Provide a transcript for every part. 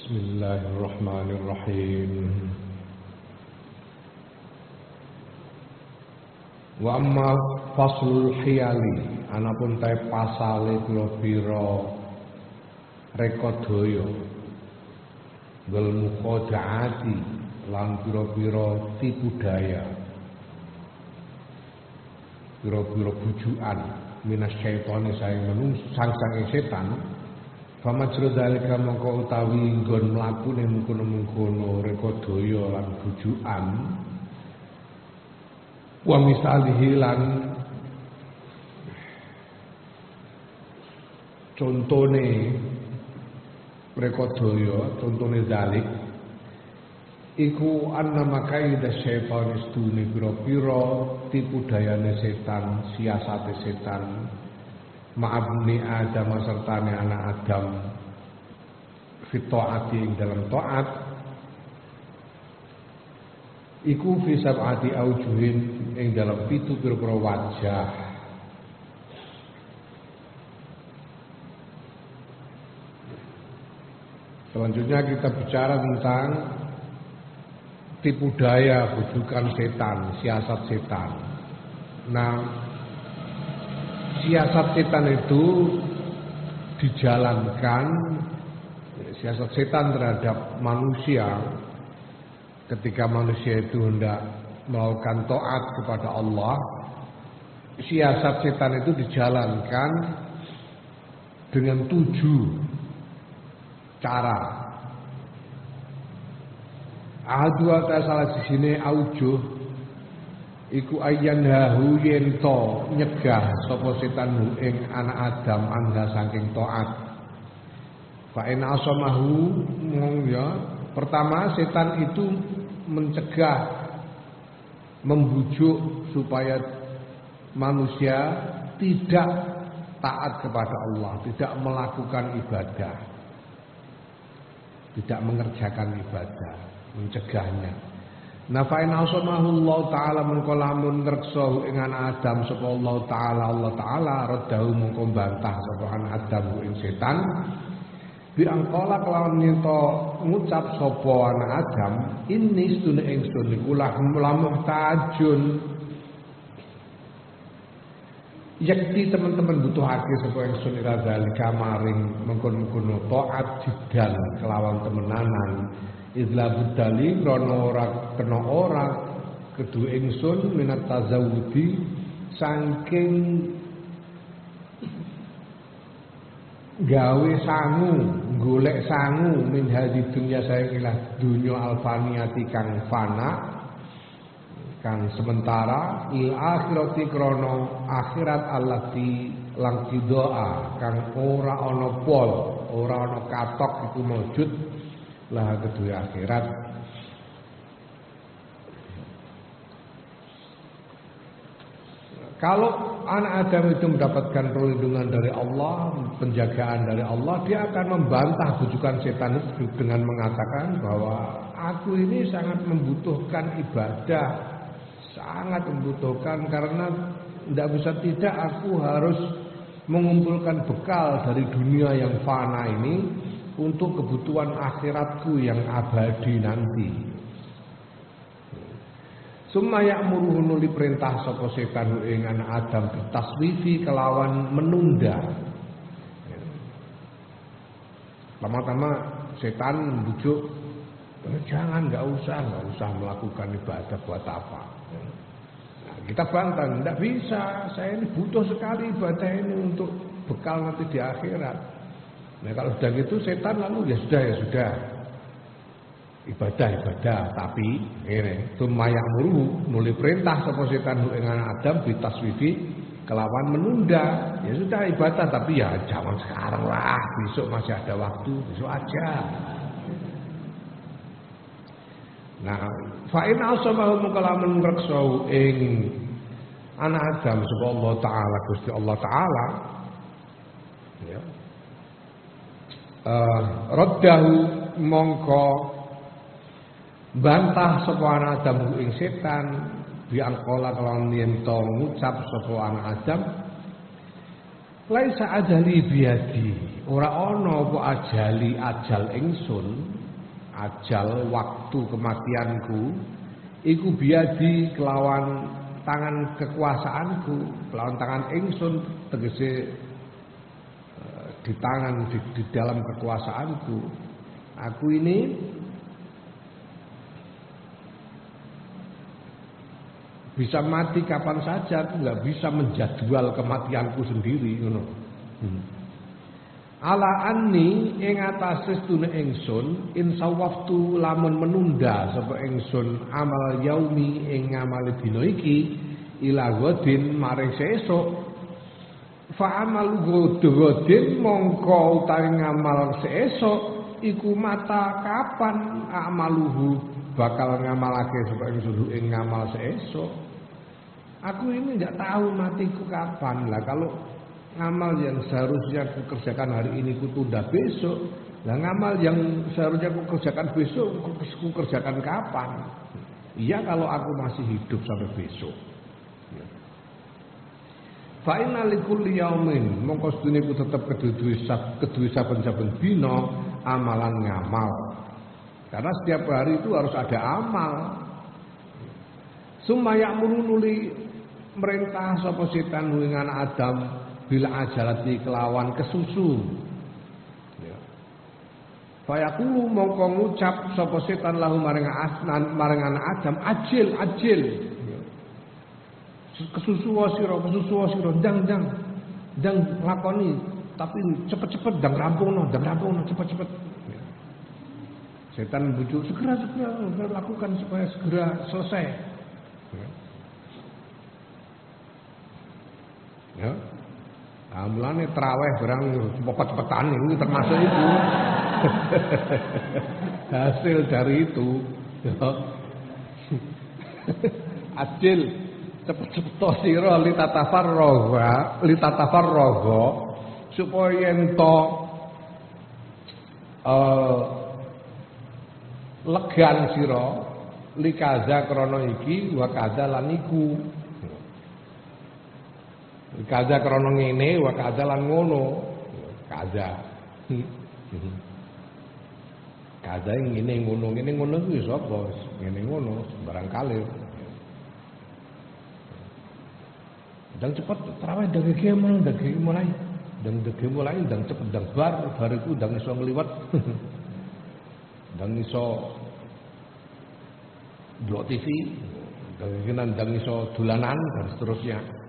Bismillahirrahmanirrahim. Wa amma faslul hiyali, anapun ta pasale pira-pira rekodaya wal muqaddaati lan pira-pira tipu daya, pira-pira bujukan minas syaitani saing menungso sang setan. Famajro dalika mongko utawi nggon mlakune mengkono-mengkono rekodaya lan bujukan wa misalihi lan contone rekodaya, contone dalik iku anna makaida syaitan istune pira-pira tipu dayane setan, siasate setan ma'abni Adam sertane anak Adam fitoati ing dalam taat iku fi sab'ati aujuhin ing dalam 7 pira-pira wajah. Selanjutnya kita bicara tentang tipu daya, bujukan setan, siasat setan. Nah, siasat setan itu dijalankan, siasat setan terhadap manusia ketika manusia itu hendak melakukan taat kepada Allah. Siasat setan itu dijalankan dengan 7 cara. Ahadua ta salah sisine aujuh iku ayyan hahu yento nyegah sapa setan ing anak Adam anda saking taat. Fa in asamahu mong ya, pertama setan itu mencegah, membujuk supaya manusia tidak taat kepada Allah, tidak melakukan ibadah, tidak mengerjakan ibadah, mencegahnya. Nah fa in asamahu Allah taala mengko lamun ngreksa ing anak Adam sapa Allah taala raddahu mengko bantah sapa anak Adam ing setan bi angkala kelawan nyento ngucap sapa anak Adam inni stune ingsun iku lamuh tajun yakti teman-teman butuhake sapa ingsun ira zalika maring mengkon-mengkono taat jidal kelawan temenanan. Idla budali krono ora kena ora kedu ingsun minat tazawudi saking gawe sangu, golek sangu min hadi dunya saing ilah dunya alfaniyati kang fana kang sementara il akhirati krono akhirat allati lang kidoa kang ora ana pol, ora ana katok iku maujud lah kedua akhirat. Kalau anak Adam itu mendapatkan perlindungan dari Allah, penjagaan dari Allah, dia akan membantah bujukan setan itu dengan mengatakan bahwa aku ini sangat membutuhkan ibadah, sangat membutuhkan karena tidak bisa tidak aku harus mengumpulkan bekal dari dunia yang fana ini untuk kebutuhan akhiratku yang abadi nanti. Summa ya'muruhu nuli perintah sapa setan ing anak Adam bitaswifi kelawan menunda. Pertama-tama setan membujuk, jangan, enggak usah melakukan ibadah buat apa. Nah, kita bantah, enggak bisa, saya ini butuh sekali ibadah ini untuk bekal nanti di akhirat. Nah kalau sudah gitu setan lalu ya sudah ibadah tapi ini tumayak muruh nuli perintah sapa setan ing anak Adam bitaswifi kelawan menunda. Ya sudah ibadah tapi ya jangan sekarang lah, besok masih ada waktu, besok aja. Nah fa in asamahu kalamun raksau ing anak Adam sapa Allah taala Gusti Allah taala ya raddahu mongko bantah sapa anak Adam ing setan biangkola kelawan yen to ngucap sapa anak Adam laisa ajali biadi ora ana apa ajali ajal ingsun ajal waktu kematianku iku biadi kelawan tangan kekuasaanku, kelawan tangan ingsun, tegese di tangan di dalam kekuasaanku. Aku ini bisa mati kapan saja, aku nggak bisa menjadwal kematianku sendiri, ngono. Ala anni ing atase stune ingsun insawaftu lamun menunda sapa ingsun amal yaumi ing ngamal dina iki ila godin maring sesuk fa amal godin mongko utawi ngamal sesuk iku mata kapan amaluhu bakal ngamalake sapa ingsun ing ngamal sesuk. Aku ini enggak tahu matiku kapan lah. Kalau ngamal yang seharusnya aku kerjakan hari ini ku tunda besok. Lah ngamal yang seharusnya aku kerjakan besok ku kerjakan kapan? Iya kalau aku masih hidup sampai besok. Fa inna likulli yaumin mongko sedune ku tetep kedue saben-saben dina amalan ngamal. Karena setiap hari itu harus ada amal. Summa ya'muru nuli merintah sapa setan ing anak Adam bila ajalati kelawan kesusu. Ya. Fayaqulu mongko ngucap sapa setan lahu maring anak Adam ajil. Ya. Kesusu sira, ndang lakoni tapi cepet-cepet ndang rampungno, cepet-cepet. Ya. Setan bujuk segera lakukan supaya segera selesai. Ya. Mulane traweh barang cepet-cepetan itu termasuk itu. Hasil dari itu. Ya. Adil cepet-cepet sira litatafarraga supaya ento legan sira likaza krana iki wa kaza lan iku. Kaza krana ngene wa kaza lan ngono. Kaza. Kaza ngene ngono kuwi sapa? Ngene ngono sembarang kalir. Dan cepet terawih mulai. Dan cepet dan bar iku ndang iso ngliwet. Ndang iso blok TV, ndang iso dolanan dan seterusnya.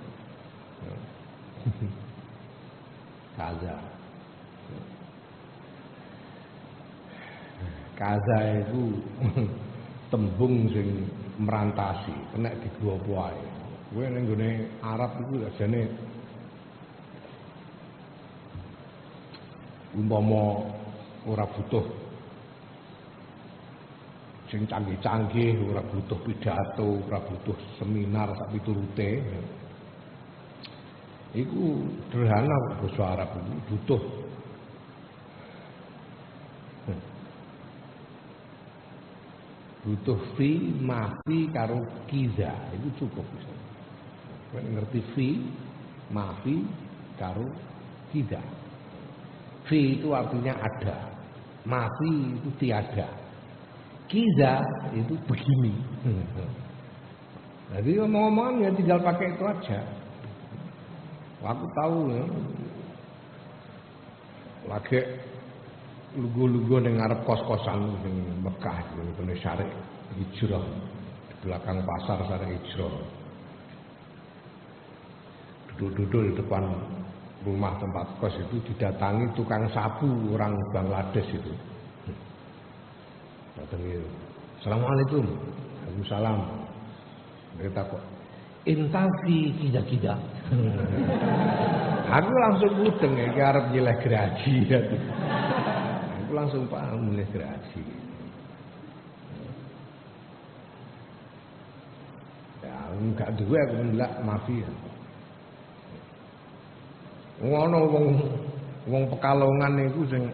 Kaza itu tembung sing merantasi, kena digawa wae. Kowe ning gone Arab iku jane umpama ora butuh sing canggih-canggih, ora butuh pidato, ora butuh seminar sak piturute. Iku sederhana basa Arab itu butuh fi mafi karo kiza itu cukup. Kowe ngerti fi mafi karo kiza. Fi itu artinya ada, mafi itu tiada, kiza itu begini. Jadi ngomong-ngomong ya tinggal pakai itu aja. Aku tahu ya, lagi lugu-lugu ning ngarep kos-kosan ning Mekah itu Syarif Hijrah di belakang pasar Syarif Hijrah. Duduk-duduk di depan rumah tempat kos itu didatangi tukang sapu orang Bangladesh itu. Datangi, Assalamualaikum. Waalaikumsalam. Mereka kok intafi kida-kida. Aku langsung mudeng ya arep nyileh gergaji. Aku langsung paham nyileh gergaji. Ya, enggak duwe aku ndelok mafia. Ngono wong Pekalongan niku sing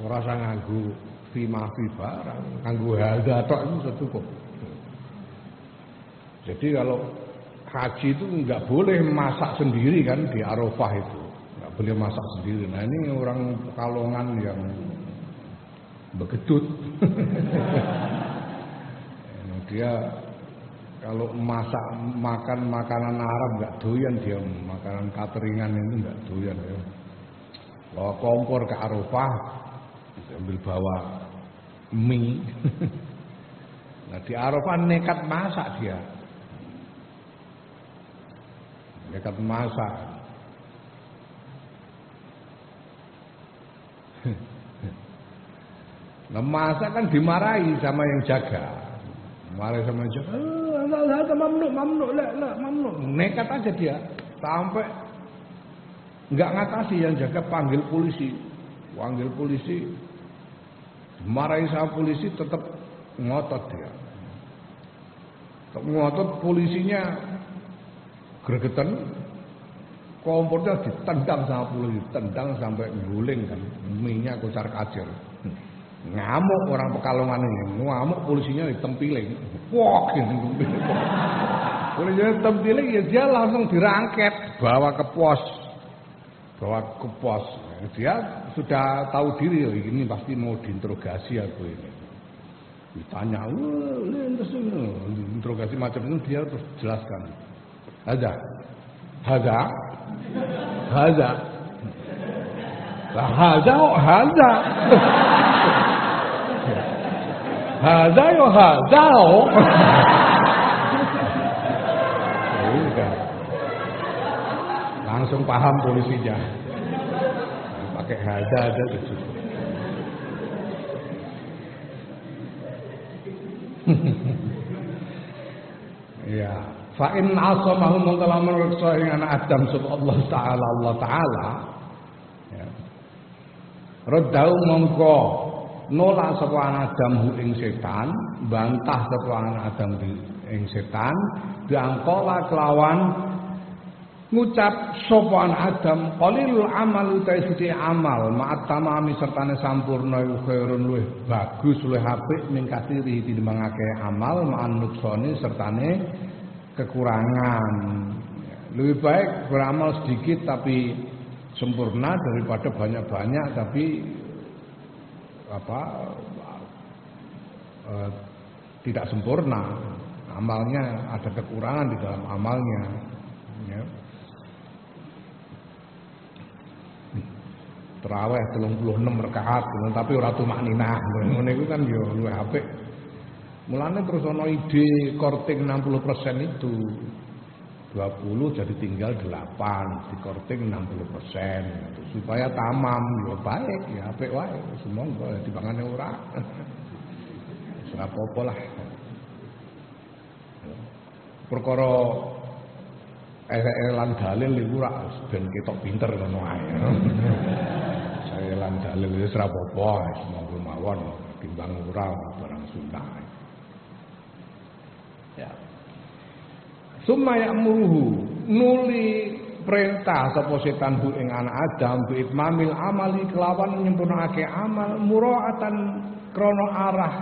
ora usah nganggo fi mafi barang, nganggo hadza tok itu cukup. Jadi kalau haji itu nggak boleh masak sendiri kan di Arafah itu, nggak boleh masak sendiri. Nah ini orang Pekalongan yang begedut. Dia kalau makan makanan Arab nggak doyan dia, makanan cateringan itu nggak doyan ya. Bawa kompor ke Arafah, ambil bawa mie. Nah di Arafah nekat masak dia, nekat masak. Nah masak kan dimarahi sama yang jaga, marahi sama yang jaga. Mamnu, nekat aja dia, sampai nggak ngatasi yang jaga, panggil polisi, dimarahi sama polisi tetap ngotot dia, tetap ngotot, polisinya gregetan, kompornya ditendang sama polisi, tendang sampai guling kan, minyak kocar kacir. Ngamuk orang Pekalongan ini, ngamuk polisinya ditempiling, wok gitu. Polisinya ditempiling ya dia langsung dirangket, bawa ke pos. Dia sudah tahu diri, ini pasti mau diinterogasi aku ini. Ditanya, interogasi macam itu dia terus jelaskan. Haza. Haza yo. Langsung paham polisinya. Pakai haza aja cukup. Ya, fa in asamahu mengkalaman reksa ing anak Adam subhanallah taala Allah taala. Ya. Radau mongko nolak sapa anak Adam ing setan, bantah sapa anak Adam ing setan, diangkola kelawan ngucap sapa anak Adam qalilul amal utai sithik amal ma'at tamami sertane sampurna iku khairun luwih bagus luwih apik ning kathiri tinimbang akeh amal ma'an nuksoni sertane kekurangan. Lebih baik beramal sedikit tapi sempurna daripada banyak-banyak tapi tidak sempurna, amalnya ada kekurangan di dalam amalnya. Ya. Tarawih 36 rakaat, tapi ora tumakninah. Ngene iku kan yo luwih apik. Mulane terus ana ide korting 60% itu 20 jadi tinggal 8, dikorting 60%. Supaya tamam, ya baik, ya apik wae. Semonggo dibangane ora. Ora apa-apa lah. Perkara elan dalil iku ora ben ketok pinter ngono ae. Saya elan dalil wis ora apa-apa, semonggo mawon timbang ora barang sunah. Ya. Summa ya'muruhu nuli perintah sapa setan bu ing anak Adam bi itmamil amali kelawan nyempurnakake amal muraatan krana arah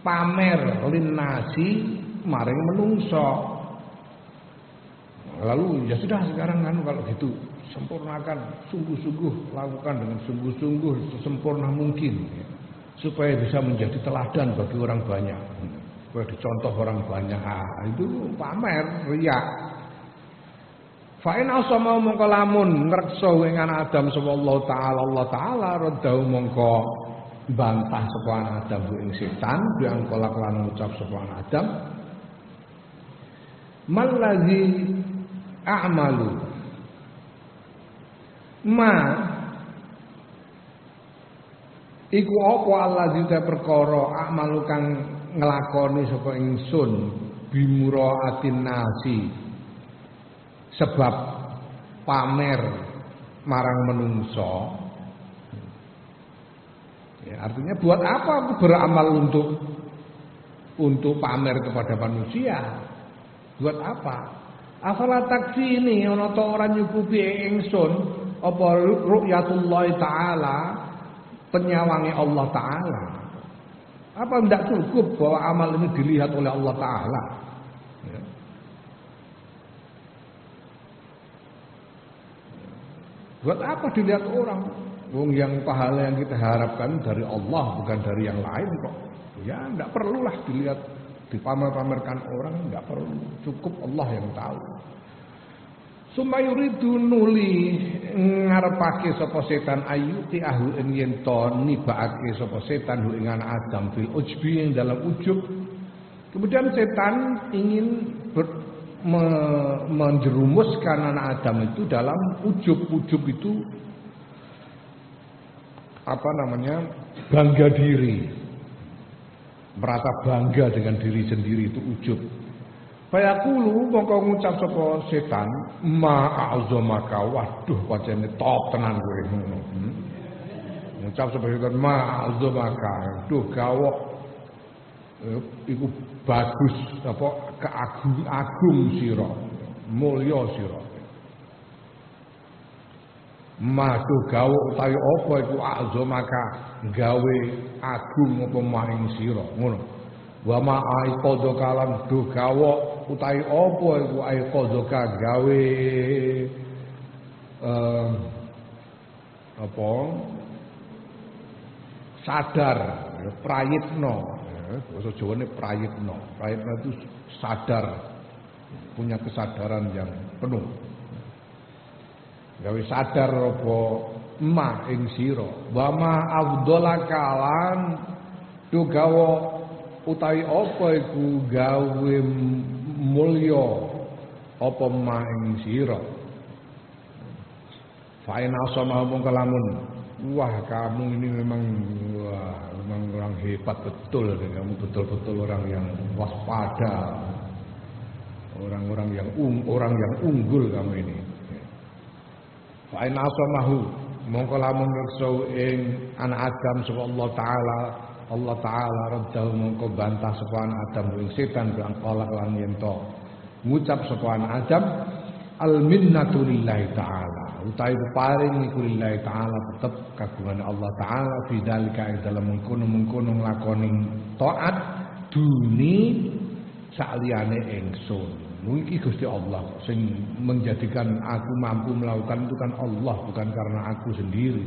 pamer linnasi maring menungso. Lalu ya sudah sekarang kan kalau gitu sempurnakan sungguh-sungguh, lakukan dengan sungguh-sungguh sesempurna mungkin ya, supaya bisa menjadi teladan bagi orang banyak. Supaya dicontoh orang banyak. Itu pamer riya. Fa in asama mongko lamun ngreksa ing anak Adam sapa Allah taala radau mongko bantah sapa anak Adam ing setan biang kolak lan ngucap sapa anak Adam mallazi a'malu ma iku apa allazi ta perkara a'malu kang nglakoni sapa ingsun bimuraatin nasi sebab pamer marang menungso. Ya, artinya buat apa aku beramal untuk pamer kepada manusia? Buat apa? Afala taksi ini ana ta ora nyukupi ingsun apa ru'yatullah taala, penyawangi Allah taala. Apa tidak cukup bahwa amal ini dilihat oleh Allah taala? Ya. Buat apa dilihat orang? Wong yang pahala yang kita harapkan dari Allah bukan dari yang lain kok. Ya enggak perlulah dilihat dipamer-pamerkan orang, enggak perlu. Cukup Allah yang tahu. Sumayuridu nuli ngarepake sapa setan ayuti ahu ing yen to nibakake sapa setan hu ing anak Adam fil ujbi ing dalam ujub. Kemudian setan ingin menjerumuskan anak Adam itu dalam ujub. Ujub itu apa namanya? Bangga diri. Merasa bangga dengan diri sendiri itu ujub. Fayaqulu mongko ngucap sapa setan ma'azamaka waduh pancene top tenan kowe ngono. Ngucap sapa setan ma'azamaka duh gawok iku bagus apa keagung sira mulya sira. Madu gawok utawi apa iku azamaka gawe agung apa maing sira ngono. Wa ma aiqadha kalam do gawok utawi apa iku aiqadha gawe apa sadar prayitna bahasa Jawane prayitna itu sadar punya kesadaran yang penuh gawe sadar apa ma ing sira wa ma afdhalaka lan do gawok utawi apa iku gawe mulya apa maing sira fa in asama mung kelamun wah kamu ini memang orang hebat betul kamu betul-betul orang yang waspada orang yang unggul kamu ini fa in asamahu mung kelamun reksa ing anak Adam sapa Allah Ta'ala raddahu mongko bantah sapa Adam ing setan bilang qala lan yen to ngucap sapa Adam al minnatu lillahi ta'ala utawi paring iku lillahi ta'ala tetep kagungan Allah Ta'ala fi dalika ing dalem mengkono nglakoni taat duni saliyane ingsun iki Gusti Allah sing menjadikan aku mampu melakukan itu kan Allah bukan karena aku sendiri.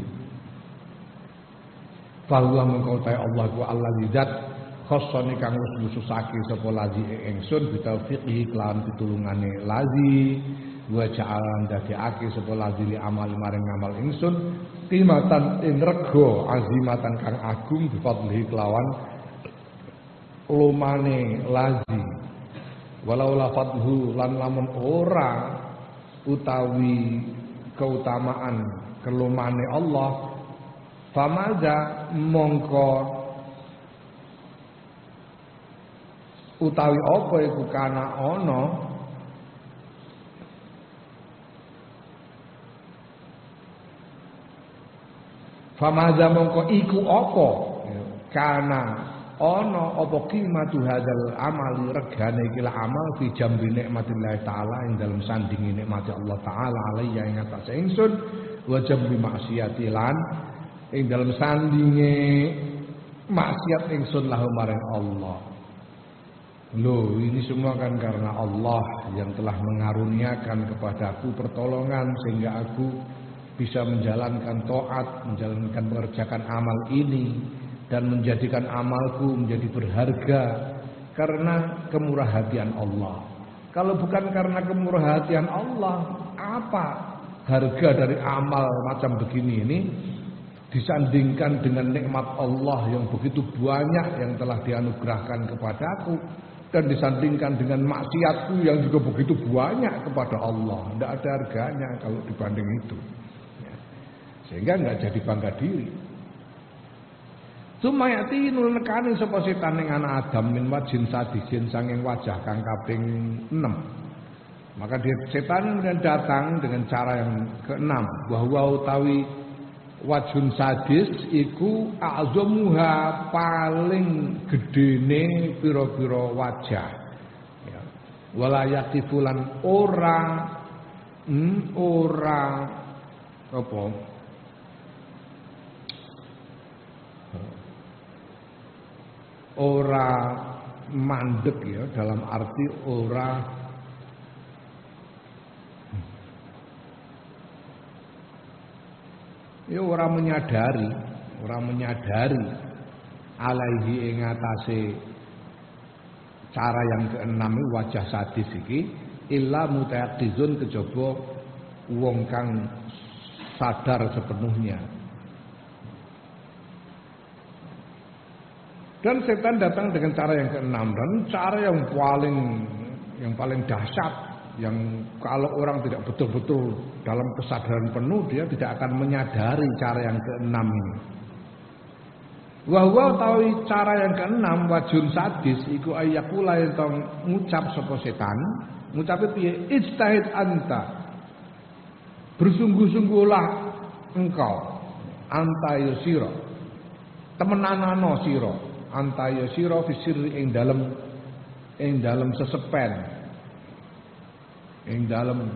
Bahwa mengkau tahu Allah ku Allah lidat khossoni kang wis khususake sapa lazi ingsun bitaufiqhi kelawan pitulungane lazi wa ja'alan dadekake sapa lazi li amal maring ngamal ingsun timatan ing rega azimatan kang agung bifadlihi kelawan lumane lazi walau lafadhu lan lamun ora utawi keutamaan kelumane Allah famaza mongko utawi apa iku kana ana famaza mongko iku apa kana ana apa qimatu hadzal amali regane iki la amal fi jambi nikmatillah taala ing dalem sandingi nikmati Allah taala alayya ing atase ingsun wa jambi maksiati lan ing dalam sandinge maksiat ingsun lahu maring Allah. Loh, ini semua kan karena Allah yang telah mengaruniakan kepadaku pertolongan sehingga aku bisa menjalankan taat, mengerjakan amal ini dan menjadikan amalku menjadi berharga karena kemurahhatian Allah. Kalau bukan karena kemurahhatian Allah, apa harga dari amal macam begini ini? Disandingkan dengan nikmat Allah yang begitu banyak yang telah dianugerahkan kepadaku dan disandingkan dengan maksiatku yang juga begitu banyak kepada Allah, tidak ada harganya kalau dibanding itu. Sehingga enggak jadi bangga diri. Sumayati nul nekani sapa setan ning anak Adam min wajin sadijin sanging wajah kang kaping 6. Maka dia setan kemudian datang dengan cara yang ke-6 bahwa utawi wajun sadis iku azamuha paling gedene pira-pira wajah ya. Walayati fulan ora apa ora mandek ya dalam arti ora Ya ora menyadari alaihi ing atase cara yang keenam wajah sadis iki illa mutayaqizun kejaba wong kang sadar sepenuhnya. Dan setan datang dengan cara yang keenam dan cara yang paling dahsyat yang kalau orang tidak betul-betul dalam kesadaran penuh dia tidak akan menyadari cara yang keenam ini. Wa tawi cara yang keenam wajun sadis iku ayakula ento ngucap sapa setan, ngucape piye ijtahid anta. Bersungguh-sungguhlah engkau anta yusira. Temenanano sira, anta yusira fi sirri ing dalem sesepen. Ing dalem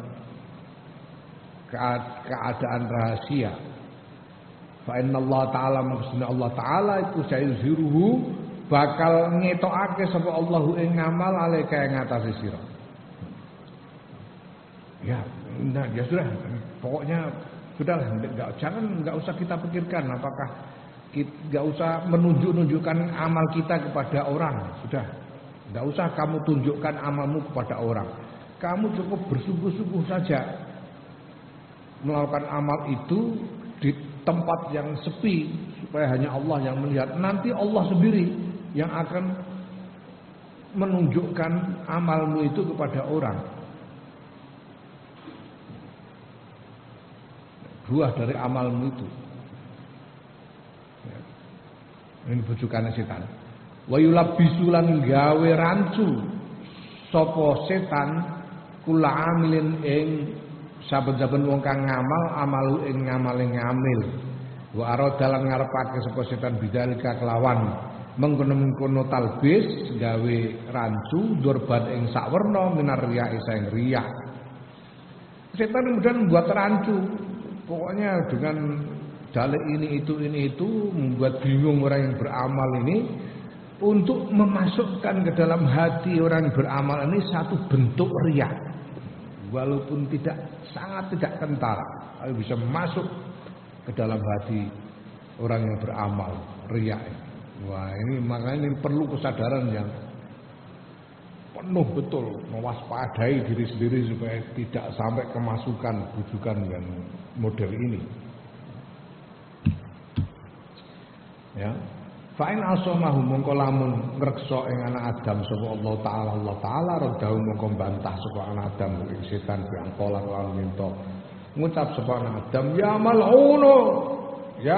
keadaan rahasia. Fa inna Allah Ta'ala maksudnya Allah Ta'ala iku sayuzhiruhu bakal ngetokake sapa Allahu ing ngamal alika ing atase sira. Ya, nah, ya sudah. Pokoknya sudahlah, enggak usah kita pikirkan apakah enggak usah menunjukkan amal kita kepada orang. Sudah. Enggak usah kamu tunjukkan amalmu kepada orang. Kamu cukup bersungguh-sungguh saja melakukan amal itu di tempat yang sepi supaya hanya Allah yang melihat. Nanti Allah sendiri yang akan menunjukkan amalmu itu kepada orang. Buah dari amalmu itu. Ini bujukan setan. Wa yulabbisu lan gawe rancu sapa setan kula amilin ing saben-saben wong kang ngamal amalu ing ngamale ngamil. Wa arada lan ngarepake sapa setan bidalika kelawan mengkono-mengkono talbis gawe rancu durban ing sawerna minar riya ing riya. Setan kemudian membuat rancu. Pokoknya dengan dalil ini itu membuat bingung orang yang beramal ini untuk memasukkan ke dalam hati orang yang beramal ini satu bentuk riya. Walaupun sangat tidak kentara, tapi bisa masuk ke dalam hati orang yang beramal riya. Wah, ini makanya ini perlu kesadaran yang penuh betul, mewaspadai diri sendiri supaya tidak sampai kemasukan bujukan yang model ini. Ya. Fa'in asamahu mongko lamun ngreksa ing anak Adam sapa Allah Taala radhau mongko bantah sapa anak Adam ing setan yang pola lan minta ngucap sapa anak Adam ya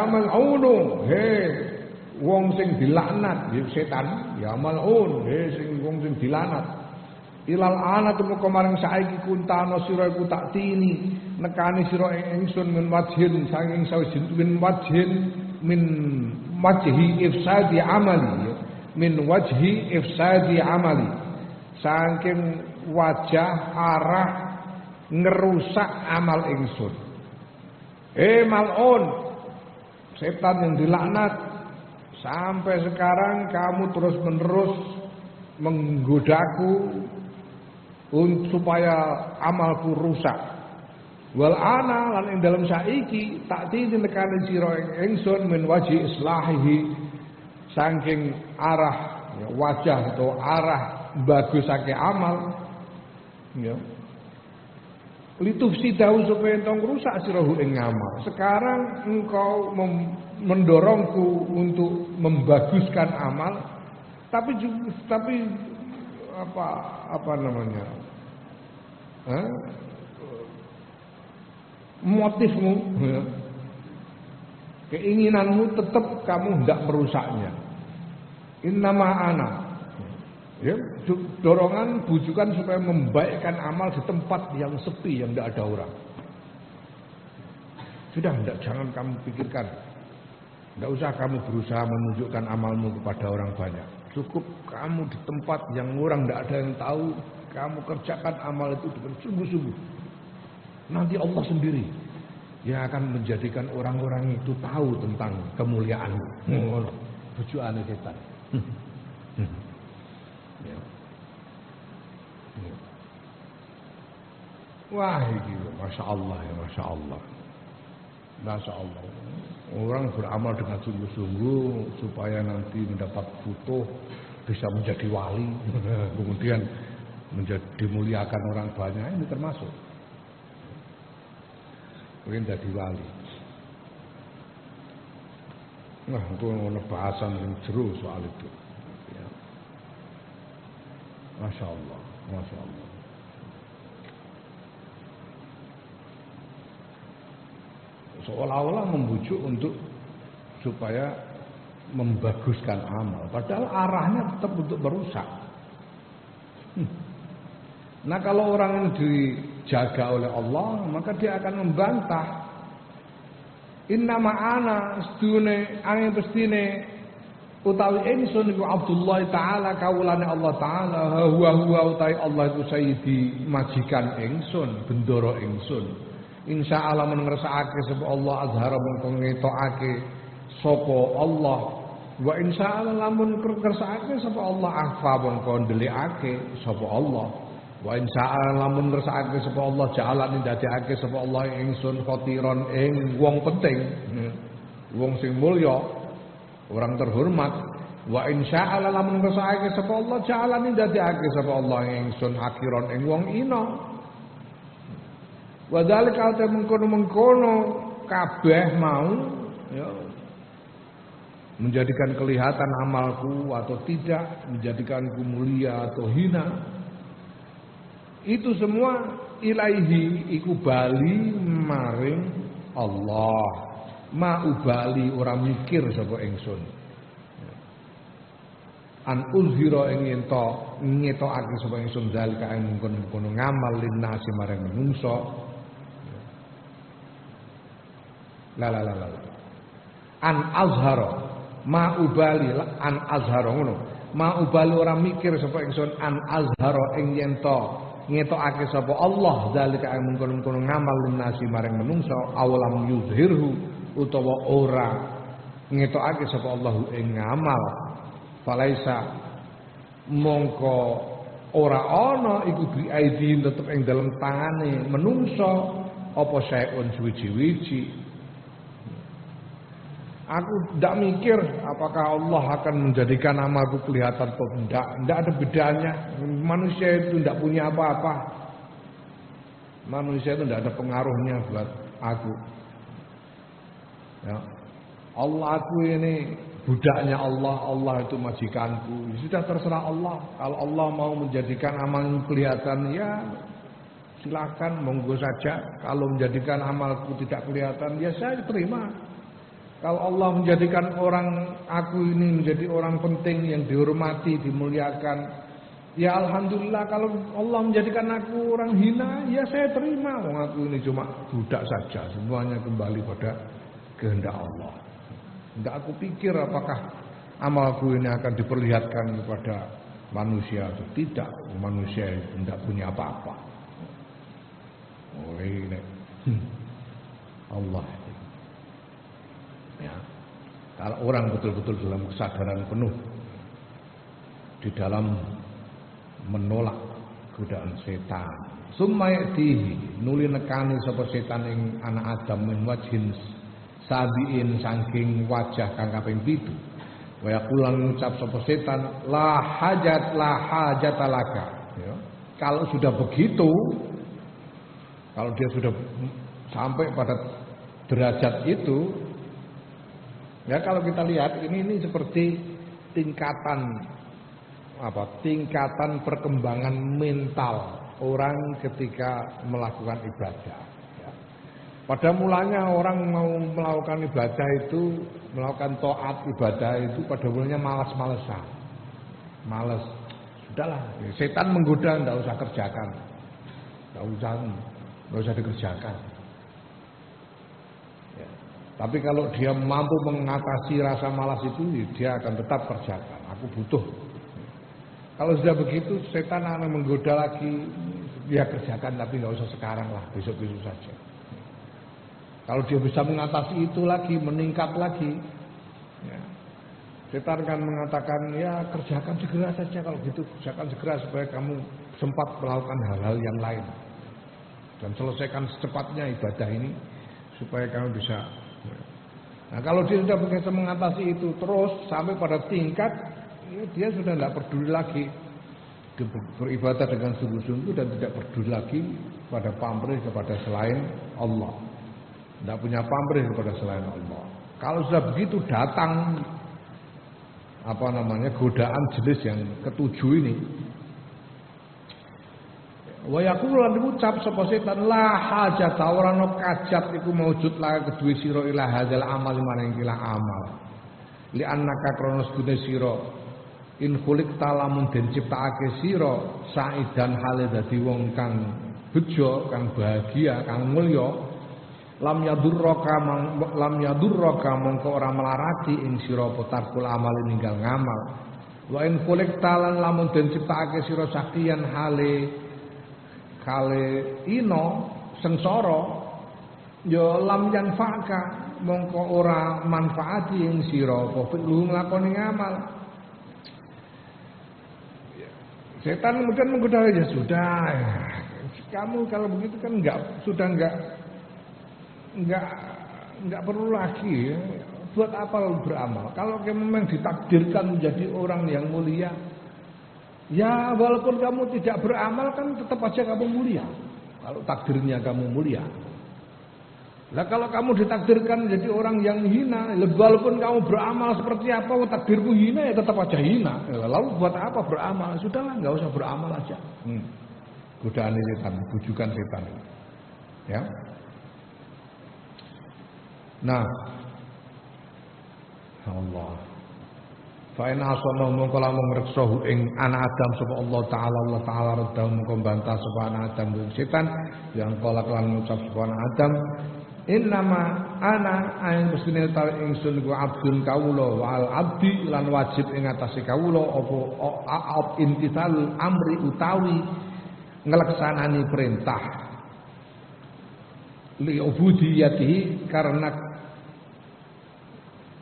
mal'unu he wong sing dilaknat ya setan ya mal'un he sing wong sing dilaknat ilal anat mongko maring saiki kuntano sira iku tak tini nekani sira ing ingsun min wajhin saking sawijin min wajhin min wajhi ifsadi amali min wajhi ifsadi amali saking wajah arah ngerusak amal ingsun mal'un setan yang dilaknat sampai sekarang kamu terus menerus menggodaku supaya amalku rusak. Wal ana lan ing dalem saiki tak titi nekane sira ingsun min waji islahihi saking arah ya, wajah atau arah bagusake amal ya litufsidahu supaya entong rusak sirahu ing amal. Sekarang engkau mendorongku untuk membaguskan amal tapi apa namanya? Motifmu, ya. Keinginanmu tetap kamu hendak merusaknya. Innama ana, ya, dorongan bujukan supaya membaikkan amal di tempat yang sepi yang tidak ada orang. Sudah, jangan kamu pikirkan. Tidak usah kamu berusaha menunjukkan amalmu kepada orang banyak. Cukup kamu di tempat yang orang tidak ada yang tahu, kamu kerjakan amal itu dengan sungguh-sungguh. Nanti Allah sendiri yang akan menjadikan orang-orang itu tahu tentang kemuliaanmu. Bujuane setan. Ya. Wah, ini masya Allah ya masya Allah. Masya Allah. Orang beramal dengan sungguh-sungguh supaya nanti mendapat futuh, bisa menjadi wali, kemudian dimuliakan orang banyak, ini termasuk. Mungkin jadi wali. Nah, itu ada bahasan yang seru soal itu. Ya. Masya Allah, Masya Allah. Seolah-olah membujuk untuk supaya membaguskan amal, padahal arahnya tetap untuk merusak. Nah, kalau orang ini dijaga oleh Allah, maka dia akan membantah. Inna ma'ana sedune angin pestine utawi ingsun iku Abdullah taala kawulane Allah taala, huwa utawi Allah itu sayyidi majikan ingsun, bendoro ingsun. Insya Allah ngersakake sapa Allah azhara mengko ngetokake sapa Allah, wa insya Allah lamun ngersakake sapa Allah akhfa mengko ndelikake sapa Allah, wa insya Allah lamun ngersakake sapa Allah ja'alani dadekake sapa Allah ingsun khatiron ing wong penting, wong sing mulya, orang terhormat. Wa insya Allah lamun ngersakake sapa Allah ja'alani dadekake sapa Allah ingsun hakiron ing wong ina. Wadhalika alta mengkono-mengkono kabeh mau ya, menjadikan kelihatan amalku atau tidak, menjadikanku mulia atau hina. Itu semua ilaihi iku bali maring Allah. Ma ubali orang mikir sapa ingsun. An uzhira ing ento ngetokake sapa ingsun zalika ing mengkono-mengkono ngamal linnasi maring manungsa. La an azhara ma ubali an azhara ngono ma ubali ora mikir sapa ingsun an azhara ing yen to ngetokake sapa Allah zalika ing mengkono-mengkono ngamal linasi maring menungsa awalam yuzhirhu utawa ora ngetokake sapa Allah ing ngamal falaisa mongko ora ana iku bi aidin tetep ing dalem tangane menungsa apa saeun suwi-wiji. Aku tidak mikir apakah Allah akan menjadikan amalku kelihatan atau tidak. Tidak ada bedanya. Manusia itu tidak punya apa-apa. Manusia itu tidak ada pengaruhnya buat aku. Ya. Allah aku ini budaknya Allah. Allah itu majikanku. Sudah terserah Allah. Kalau Allah mau menjadikan amalku kelihatan, ya silakan monggo saja. Kalau menjadikan amalku tidak kelihatan, ya saya terima. Kalau Allah menjadikan aku ini menjadi orang penting yang dihormati, dimuliakan, ya alhamdulillah. Kalau Allah menjadikan aku orang hina, ya saya terima. Aku ini cuma budak saja. Semuanya kembali pada kehendak Allah. Tidak aku pikir apakah amalku ini akan diperlihatkan kepada manusia atau tidak. Manusia itu tidak punya apa-apa. Oleh Allah. Ya. Kalau orang betul-betul dalam kesadaran penuh di dalam menolak godaan setan, summa yatihi nuli nekani sapa setan ing anak Adam min wajhin sabiin saking wajah kang kaping 7. Wa yaqulan ngucap sapa setan la hajat laka. Ya. Kalau sudah begitu, kalau dia sudah sampai pada derajat itu, ya kalau kita lihat ini seperti tingkatan perkembangan mental orang ketika melakukan ibadah. Ya. Pada mulanya orang mau melakukan ibadah itu, melakukan taat ibadah itu pada mulanya malas-malesan, malas. Sudahlah, setan menggoda, tidak usah kerjakan, tidak usah dikerjakan. Tapi kalau dia mampu mengatasi rasa malas itu, dia akan tetap kerjakan. Aku butuh. Kalau sudah begitu, setan akan menggoda lagi. Ya kerjakan, tapi nggak usah sekarang lah, besok-besok saja. Kalau dia bisa mengatasi itu lagi, meningkat lagi, ya, setan akan mengatakan, ya kerjakan segera saja. Kalau gitu, kerjakan segera supaya kamu sempat melakukan hal-hal yang lain dan selesaikan secepatnya ibadah ini. supaya kamu bisa. Nah, kalau dia sudah bisa mengatasi itu terus sampai pada tingkat ya, dia sudah tidak peduli lagi beribadah dengan sungguh-sungguh dan tidak peduli lagi pada pamrih kepada selain Allah. Tidak punya pamrih kepada selain Allah. Kalau sudah begitu datang godaan jenis yang ketujuh ini, wa yaqulu lan ucap sapa setan la hajat ora ana kajat iku maujud la kedue sira ila hadzal amal maring kila amal li annaka kronos gune sira in khuliq talamun den ciptakake sira saidan hale dadi wong kang bejo kang bahagia kang mulya lam yadurraka mongko ora melarati ing sira potarkul amal ninggal ngamal wa in khuliq talan lamun den ciptakake sira sakian hale ino sengsara ya lam yanfa'ka mongko ora manfaati ing sira apa lu nglakoni ngamal. Setan kemudian menggoda ya sudah. Kamu kalau begitu kan enggak perlu lagi ya. Buat apa beramal? Kalau kamu memang ditakdirkan menjadi orang yang mulia, ya walaupun kamu tidak beramal kan tetap aja kamu mulia. Kalau takdirnya kamu mulia. Lah kalau kamu ditakdirkan menjadi orang yang hina, walaupun kamu beramal seperti apa, takdirmu hina ya tetap aja hina. Lalu buat apa beramal? Sudahlah, enggak usah beramal aja. Godaan setan, bujukan setan. Ya. Nah, Allah. Fa in asana mongko lamun ngreksahu ing anak Adam sapa Allah taala redha mongko bantah sapa anak Adam ing setan yang kala lan ngucap sapa anak Adam innama ana aing mestine ta ingsun ku abdun kawula wal abdi lan wajib ing atase kawula apa intisal amri utawi ngelaksanani perintah li ubudiyatihi karena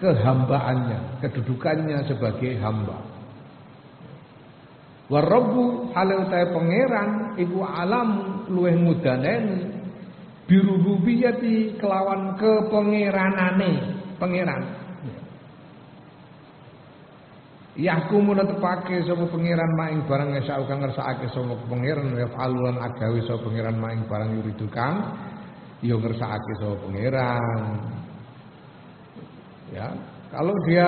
kehambaannya, kedudukannya sebagai hamba. Warabbu halau ta pangeran iku alam luweh mudaneni birububiyati kelawan kepangeranane, pangeran. Yahkumu netepake sapa pangeran maing barang esau kang ngersakake sapa pangeran ya falulan agawe sapa pangeran maing barang yuridu kang ya ngersakake sapa pangeran. Ya, kalau dia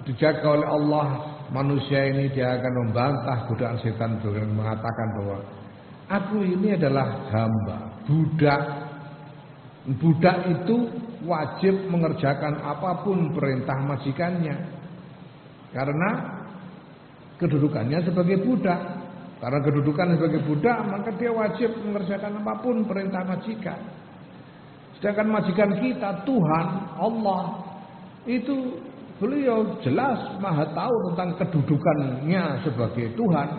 dijaga oleh Allah, manusia ini dia akan membantah godaan setan dengan mengatakan bahwa aku ini adalah hamba, budak. Budak itu wajib mengerjakan apapun perintah majikannya. Karena kedudukannya sebagai budak. Karena kedudukan sebagai budak, maka dia wajib mengerjakan apapun perintah majikan. Sedangkan majikan kita, Tuhan, Allah, itu beliau jelas maha tahu tentang kedudukannya sebagai Tuhan.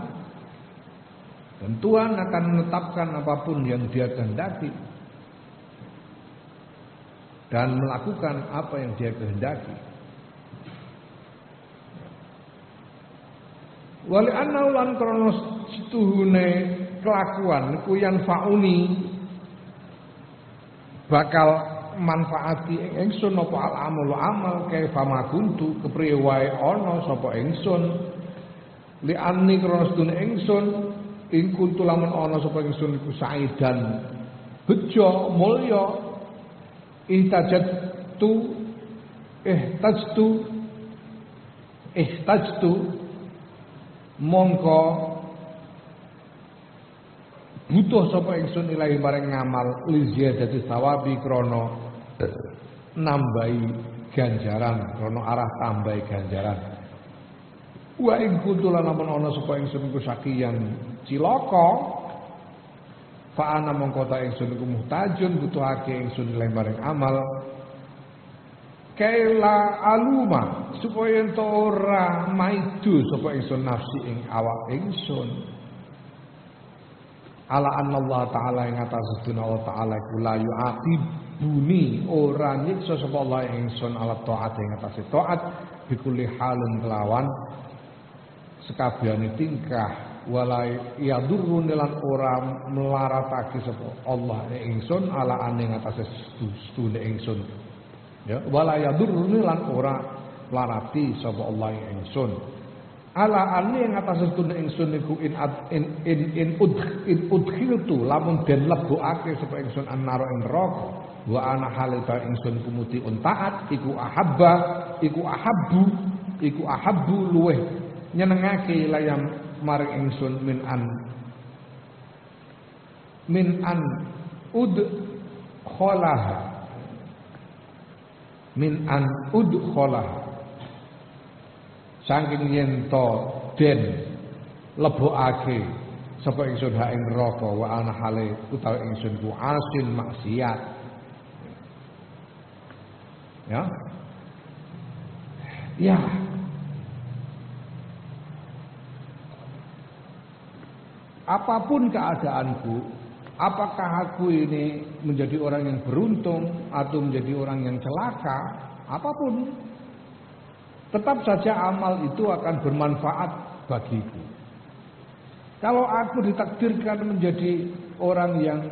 Dan Tuhan akan menetapkan apapun yang dia kehendaki dan melakukan apa yang dia kehendaki. Wali anna lan kronos situhune kelakuan ku yang fauni bakal manfaati ingsun apa al amal kaifa ma kuntu kepriye wae ana sapa ingsun li anni kronos dun ingsun ing kuntu lamun ana sapa ingsun iku saidan bejo mulya ihtajtu mongko butuh sapa ingsun ilahi maring ngamal li ziyadati sawabi krana nambahi ganjaran, krana arah tambahi ganjaran. Wa ing kuntulan lamun ana sapa ingsun iku sakiyan cilaka fa ana mongko ta ingsun iku muhtajun butuhake ingsun ilahi maring amal kaila aluma supaya ento ora maidu sapa ingsun nafsi ing awak ingsun. Ala anna Allah Ta'ala yang atas seduna Allah Ta'ala kula yu'aqibuni ora nyiksa sapa Allah ingsun ala taat yang atas taat bikuli halun kelawan sekabehane tingkah wala yadurruni lan ora melaratake sapa Allah ingsun ala ane ngatasé sedune ingsun ya wala yadurruni lan ora larati sapa Allah ingsun ala ane ngatasé sedune ingsun iku in udkhiltu lamun den lebokake sapa ingsun annaro ing neraka wa ana halita ingsun kumuti taat iku ahabbu luweh nyenengake layam maring ingsun min an udkholaha saking yen to den lebokake sapa ingsun ha ing neraka wa ana hale utawi ingsun ku asin maksiat ya apapun keadaanku, apakah aku ini menjadi orang yang beruntung atau menjadi orang yang celaka, apapun, tetap saja amal itu akan bermanfaat bagiku. Kalau aku ditakdirkan menjadi orang yang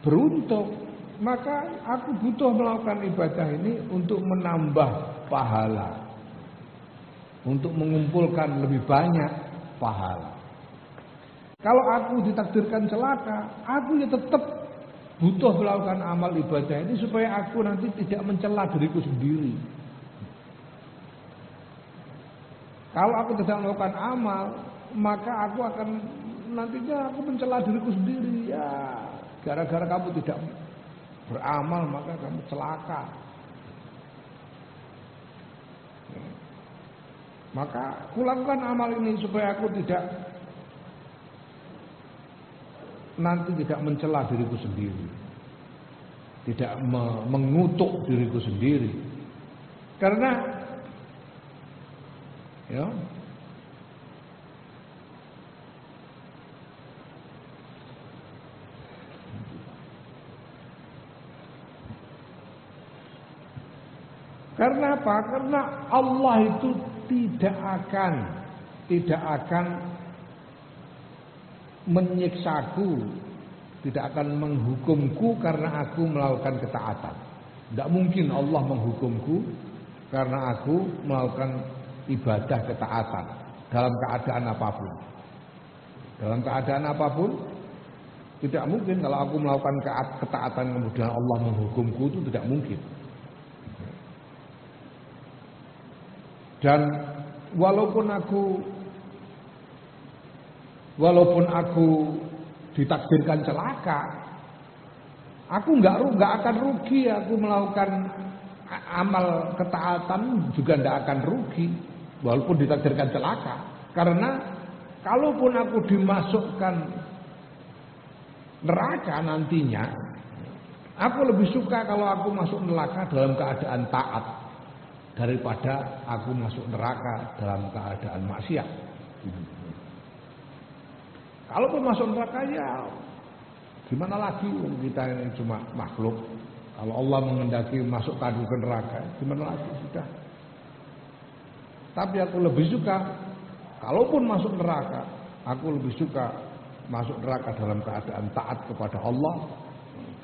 beruntung, maka aku butuh melakukan ibadah ini untuk menambah pahala, untuk mengumpulkan lebih banyak pahala. Kalau aku ditakdirkan celaka, aku ya tetap butuh melakukan amal ibadah ini supaya aku nanti tidak mencela diriku sendiri. Kalau aku tidak melakukan amal, maka aku akan nantinya aku mencela diriku sendiri. Ya, gara-gara kamu tidak beramal maka kamu celaka. Maka kulakukan amal ini supaya aku nanti tidak mencela diriku sendiri, tidak mengutuk diriku sendiri, karena ya karena apa? Karena Allah itu tidak akan menyiksaku, tidak akan menghukumku karena aku melakukan ketaatan. Tidak mungkin Allah menghukumku karena aku melakukan ibadah ketaatan dalam keadaan apapun. Dalam keadaan apapun tidak mungkin kalau aku melakukan ketaatan kemudian Allah menghukumku, itu tidak mungkin. Dan walaupun aku ditakdirkan celaka, aku nggak akan rugi. Aku melakukan amal ketaatan juga nggak akan rugi, walaupun ditakdirkan celaka. Karena kalaupun aku dimasukkan neraka nantinya, aku lebih suka kalau aku masuk neraka dalam keadaan taat daripada aku masuk neraka dalam keadaan maksiat. Kalaupun masuk neraka ya gimana lagi, kita ini cuma makhluk. Kalau Allah menghendaki masukkan ke neraka, gimana lagi, sudah. Tapi aku lebih suka kalaupun masuk neraka, aku lebih suka masuk neraka dalam keadaan taat kepada Allah,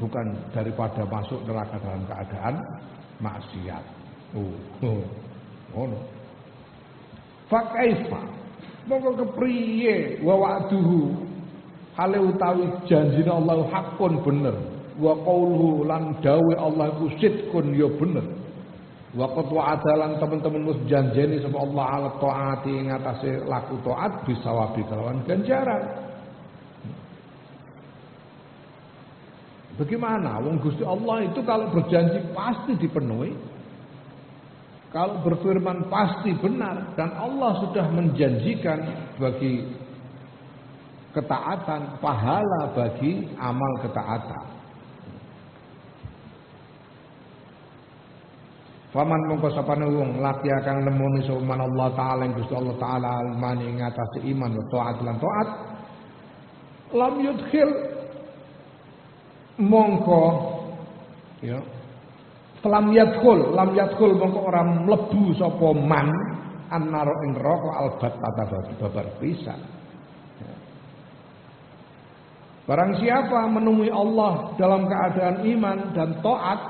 bukan daripada masuk neraka dalam keadaan maksiat. Fa kaifa mongko kepriye wa wa'duhu hale utawi janjine Allah hakun bener, wa qauluhu lan dawe Allah iku sidqun ya bener, wa qad wa'adalan teman-teman wis janjeni sapa Allah ala taati ing atase laku taat bisawabi kelawan ganjaran. Bagaimana wong Gusti Allah itu kalau berjanji pasti dipenuhi, kalau berfirman pasti benar, dan Allah sudah menjanjikan bagi ketaatan pahala bagi amal ketaatan. Faman mongko sapane wong lati kang nemoni suman Allah taala ing Gusti Allah taala almani ing atase iman wa taat lan taat, lam yudkhil mongko ya lam yadkhul mongko ora mlebu sapa man annaro ing neraka albat tata babar pisan. Barang siapa menemui Allah dalam keadaan iman dan taat,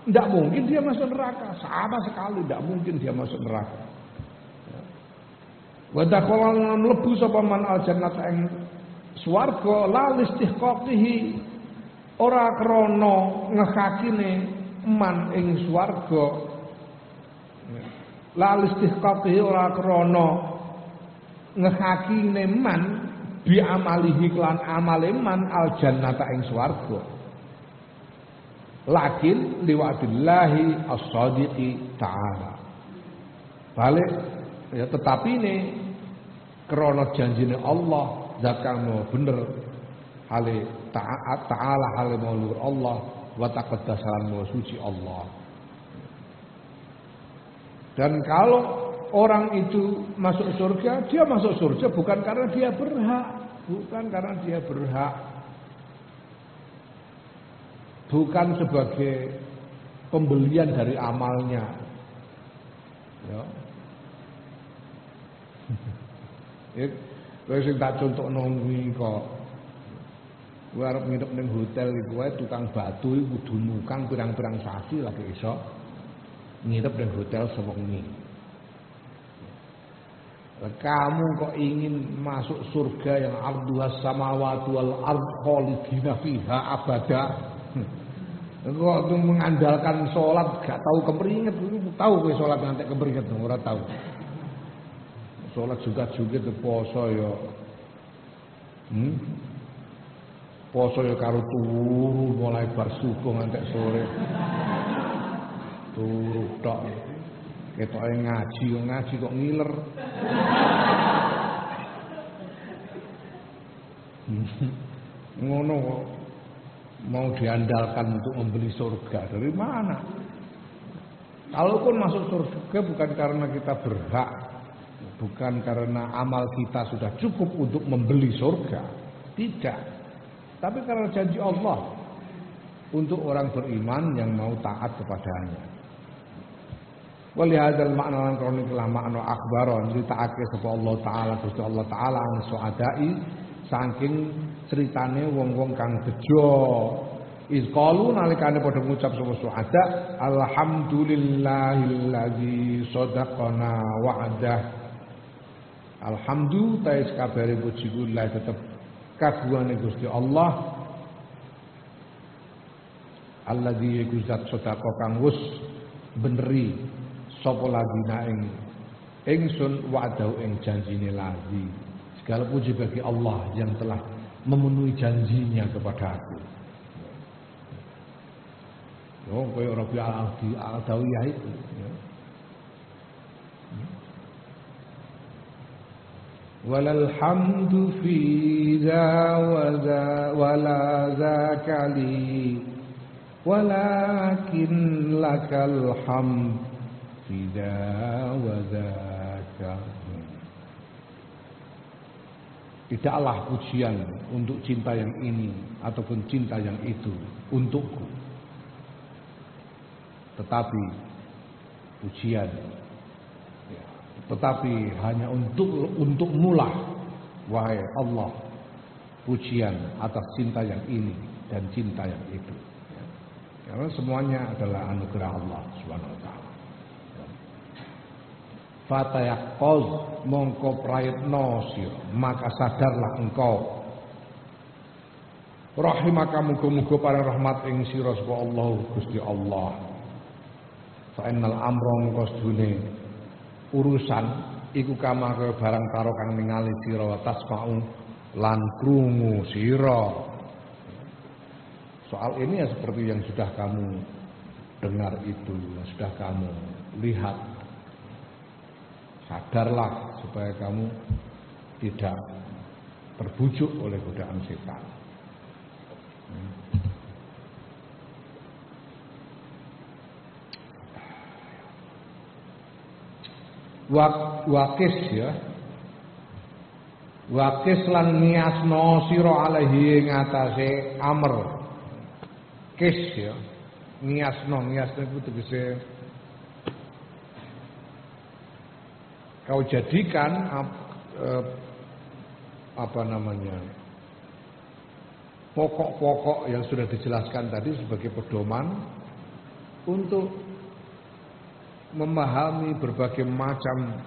tidak mungkin dia masuk neraka. Sama sekali tidak mungkin dia masuk neraka. Wa dakhala mlebu sapa man al-jannata ing swarga la listihqaqihi, ora krana ngekakine man ing swarga. La listihqaqihi ora krana ngekakine man bi amalihi klan amale man al jannata ing swarga. Lakin liwa'dillahi as-sadiqi ta'ala. Balik ya, tetapi ini krana janjine Allah zat kang bener hale ta'ala hale maulur Allah wa taqaddasan wa suci Allah. Dan kalau orang itu masuk surga, dia masuk surga bukan karena dia berhak, bukan karena dia berhak, bukan sebagai pembelian dari amalnya. Ya. Kowe sing tak contohno kuwi kok. Kowe arep nginep ning hotel iku wae tukang batu iku kudu nukang pirang-pirang sasi lagi iso nginep ning hotel sewengi. Kamu kok ingin masuk surga yang arduhas samawati wal ardh khalidina fiha abada. Kok mengandalkan sholat gak tahu keperinget, tahu kowe sholat nganti keperinget ora tahu. Sholat juga poso ya. Poso ya karo turu mulai bar subuh nganti sore. Turu tok. Ketoke ngaji kok ngiler. Ngono kok mau diandalkan untuk membeli surga dari mana? Kalaupun masuk surga bukan karena kita berhak, bukan karena amal kita sudah cukup untuk membeli surga, tidak. Tapi karena janji Allah untuk orang beriman yang mau taat kepadanya. Walihadzal makna lan kronik lah makna akhbaron critakake sapa Allah taala Gusti Allah taala an suadai saking ceritane wong-wong kang bejo. Izqalu nalikane padha ngucap sapa suada alhamdulillahilladzi sadaqana wa'dah. Alhamdulillah tais kabare puji kula tetep kagungane Gusti Allah. Alladzi guzat sedekah kang wis beneri sapa ladina ingsun wa'dahu ing janjine ladi. Segala puji bagi Allah yang telah memenuhi janjinya kepada aku. Oh, koyo Rabbi al-Adawiyah itu. Walal hamdu fi za wa la zakali walakin lakal hamd Tidak wazaka. Tidaklah pujian untuk cinta yang ini ataupun cinta yang itu untukku, tetapi pujian tetapi hanya untukmu lah wahai Allah, pujian atas cinta yang ini dan cinta yang itu, karena semuanya adalah anugerah Allah Subhanahu wa taala. Fatayaqoz mongko prayitno sira, maka sadarlah engkau. Rahimaka muga-muga para rahmat ing sira sapa Allah Gusti Allah. Fa innal amra mongko sedune urusan iku kama kaya barang karo kang ningali sira tasma'u lan krungu sira. Soal ini ya seperti yang sudah kamu dengar itu, yang sudah kamu lihat. Sadarlah supaya kamu tidak terbujuk oleh godaan setan. Wakis ya. Wakis lan niasno sira alaihi ing atase amr. Kis ya. Niasno itu tegese kau jadikan pokok-pokok yang sudah dijelaskan tadi sebagai pedoman untuk memahami berbagai macam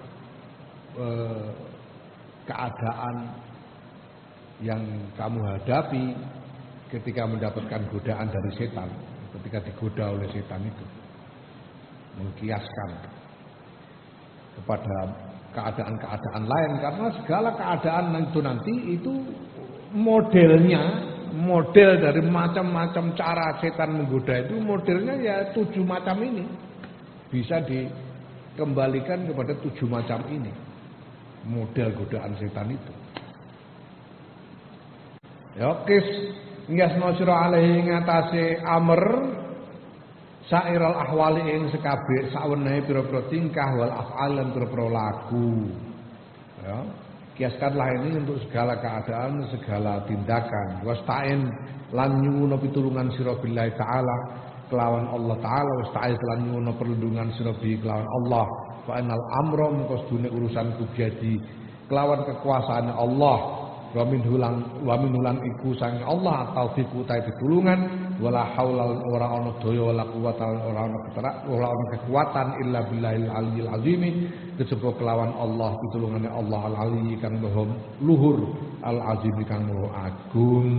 keadaan yang kamu hadapi ketika mendapatkan godaan dari setan, ketika digoda oleh setan itu. Mengkiaskan kepada keadaan-keadaan lain, karena segala keadaan itu nanti itu model dari macam-macam cara setan menggoda itu modelnya ya 7 macam ini. Bisa dikembalikan kepada 7 macam ini. Model godaan setan itu. Ya kis ngasno sira alaihi ngatasé amr sairal ahwali ing sekabeh sawenehe pira-pira tingkah wal af'al lan pira-pira laku. Ya. Kiaskanlah ini untuk segala keadaan, segala tindakan. Wasta'in lan nyuwun pitulungan sira billahi taala kelawan Allah taala, wasta'in lan nyuwun perlindungan sira bi kelawan Allah. Fa innal amra mengkosdune urusan kubjadi kelawan kekuasaan Allah. Wa min hulan iku sang Allah taufiq utahe pitulungan wala haula ora ana daya wala quwata ora ana kekuatan illa billahil aliyil azim kejaba kelawan Allah pitulungane Allah al ali kang luhur al azim kang agung.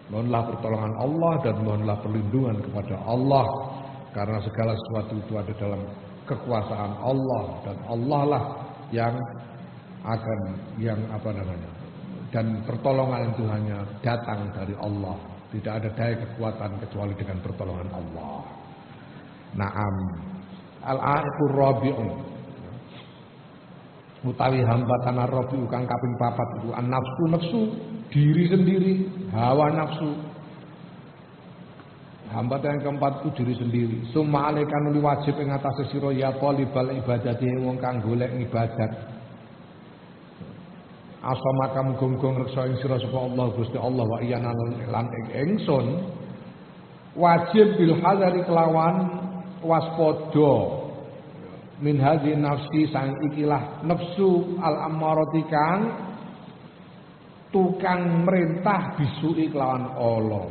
Mohonlah pertolongan Allah dan mohonlah perlindungan kepada Allah karena segala sesuatu itu ada dalam kekuasaan Allah dan Allah lah yang akan dan pertolongan itu hanya datang dari Allah. Tidak ada daya kekuatan kecuali dengan pertolongan Allah. Naam. Al-aiqur rabi'un. Utawi hambatan ar-rabi'u kang kaping 4 itu an-nafsu diri sendiri, hawa nafsu. Hambatan yang keempat itu diri sendiri. Summa alaikan wajib ing atase sira ya talibal ibadati wong kang golek ibadat. Asama kamu gonggong reksa ing sira sapa Allah Gusti Allah wa iyana lan ingsun wajib bil hadari kelawan waspada min hadhi nafsi sang ikilah nafsu al ammarati kang tukang merintah bisuki kelawan Allah.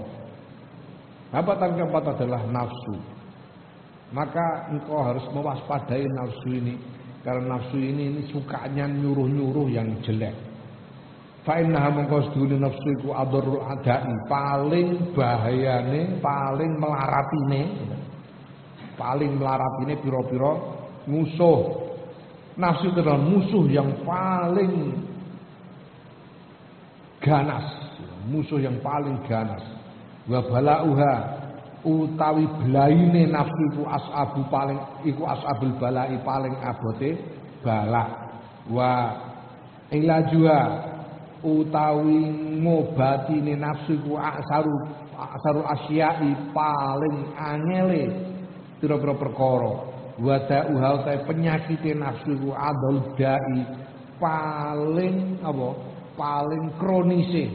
Hambatan keempat adalah nafsu. Maka engkau harus mewaspadai nafsu ini karena nafsu ini sukanya nyuruh-nyuruh yang jelek. Fa innaha mongko sedune nafsu iku adharul adai, paling bahayane, paling melaratine pira-pira musuh. Nafsu itu adalah musuh yang paling ganas, Wa balauha utawi belaine nafsu iku ashabul balai paling abote bala. Wa ilajua utawi ngobatine nafsu ku aksarul asyai paling angele pira-pira perkara wa ta'uha ta penyakite nafsu ku adul dai paling kronise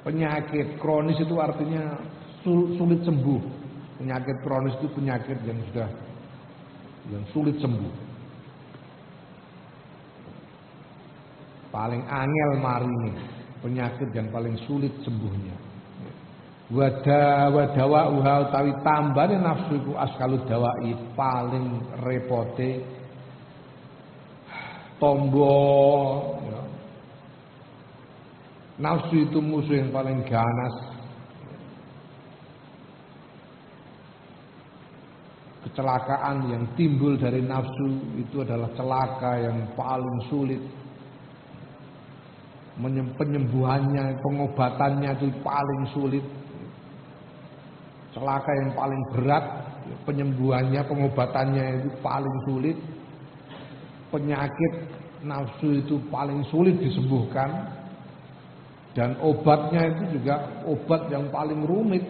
penyakit kronis itu artinya sulit sembuh. Penyakit kronis itu penyakit yang sulit sembuh. Paling angel marini, penyakit yang paling sulit sembuhnya. Wadawa utawi tambane nafsu iku askalu dawai paling repote tombo. Ya. Nafsu itu musuh yang paling ganas. Kecelakaan yang timbul dari nafsu itu adalah celaka yang paling sulit. Penyembuhannya, pengobatannya itu paling sulit. Celaka yang paling berat, penyembuhannya, pengobatannya itu paling sulit. Penyakit nafsu itu paling sulit disembuhkan. Dan obatnya itu juga obat yang paling rumit,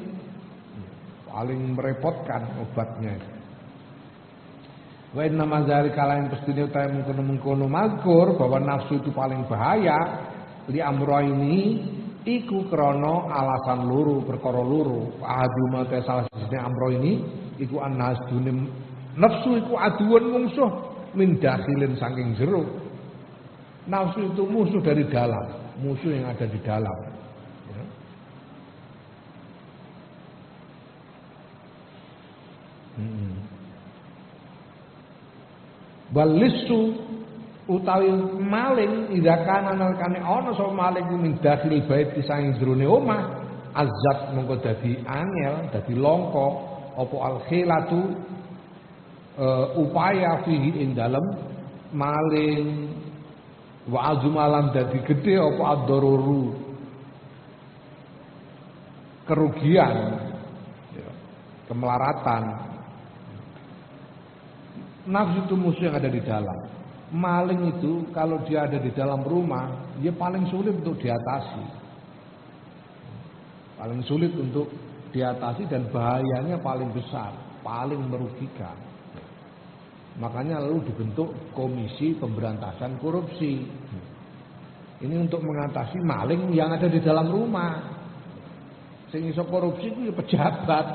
paling merepotkan obatnya. Wa inna ma dzalika lain pestine utahe mengkono-mengkono mazkur bahwa nafsu itu paling bahaya. Li amro ini iku krana alasan loro, perkara loro. Ahaduma ta salah siji amro ini iku annas nafsu iku aduun mungsuh min dakhilin saking jero. Nafsu itu musuh dari dalam, musuh yang ada di dalam. Ya. Walisu utawi maling ida kana nalikane ana sapa maling min dakhil bait sang jroning omah azab mengko dadi angel dadi langka apa alkhilatu upaya fihi ing dalem maling wa azumalan dadi gedhe apa ad-daruru kerugian ya, kemelaratan. Nafsu itu musuh yang ada di dalam. Maling itu kalau dia ada di dalam rumah, dia paling sulit untuk diatasi. Paling sulit untuk diatasi dan bahayanya paling besar, paling merugikan. Makanya lalu dibentuk Komisi Pemberantasan Korupsi. Ini untuk mengatasi maling yang ada di dalam rumah. Sing iso korupsi itu ya pejabat.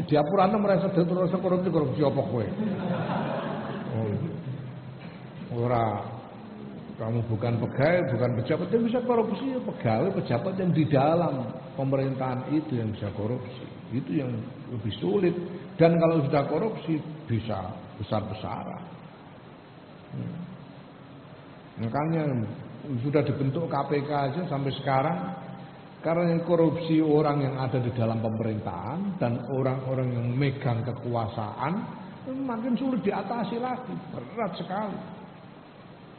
Diapurane merasa terus korupsi apa kowe? Ora, kamu bukan pegawai, bukan pejabat yang bisa korupsi, ya pegawai, pejabat yang di dalam pemerintahan itu yang bisa korupsi. Itu yang lebih sulit. Dan kalau sudah korupsi bisa besar-besaran. Makanya sudah dibentuk KPK aja sampai sekarang karena korupsi orang yang ada di dalam pemerintahan dan orang-orang yang memegang kekuasaan makin sulit diatasi lagi, berat sekali.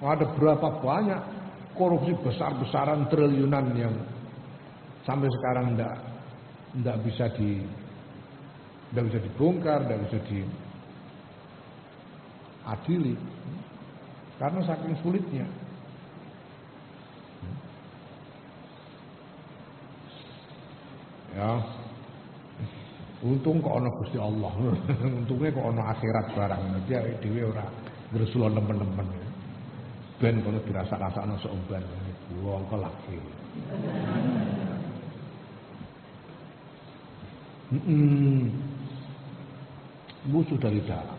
Ada berapa banyak korupsi besar-besaran triliunan yang sampai sekarang tidak bisa dibongkar, tidak bisa diadili karena saking sulitnya. Ya, untung kok ana Gusti Allah, untungnya kok ana akhirat barang, dia dhewe ora ngresula nemen-nemen. Ben kono dirasa-rasakno seumban wong kok lagi. Musuh dari dalam.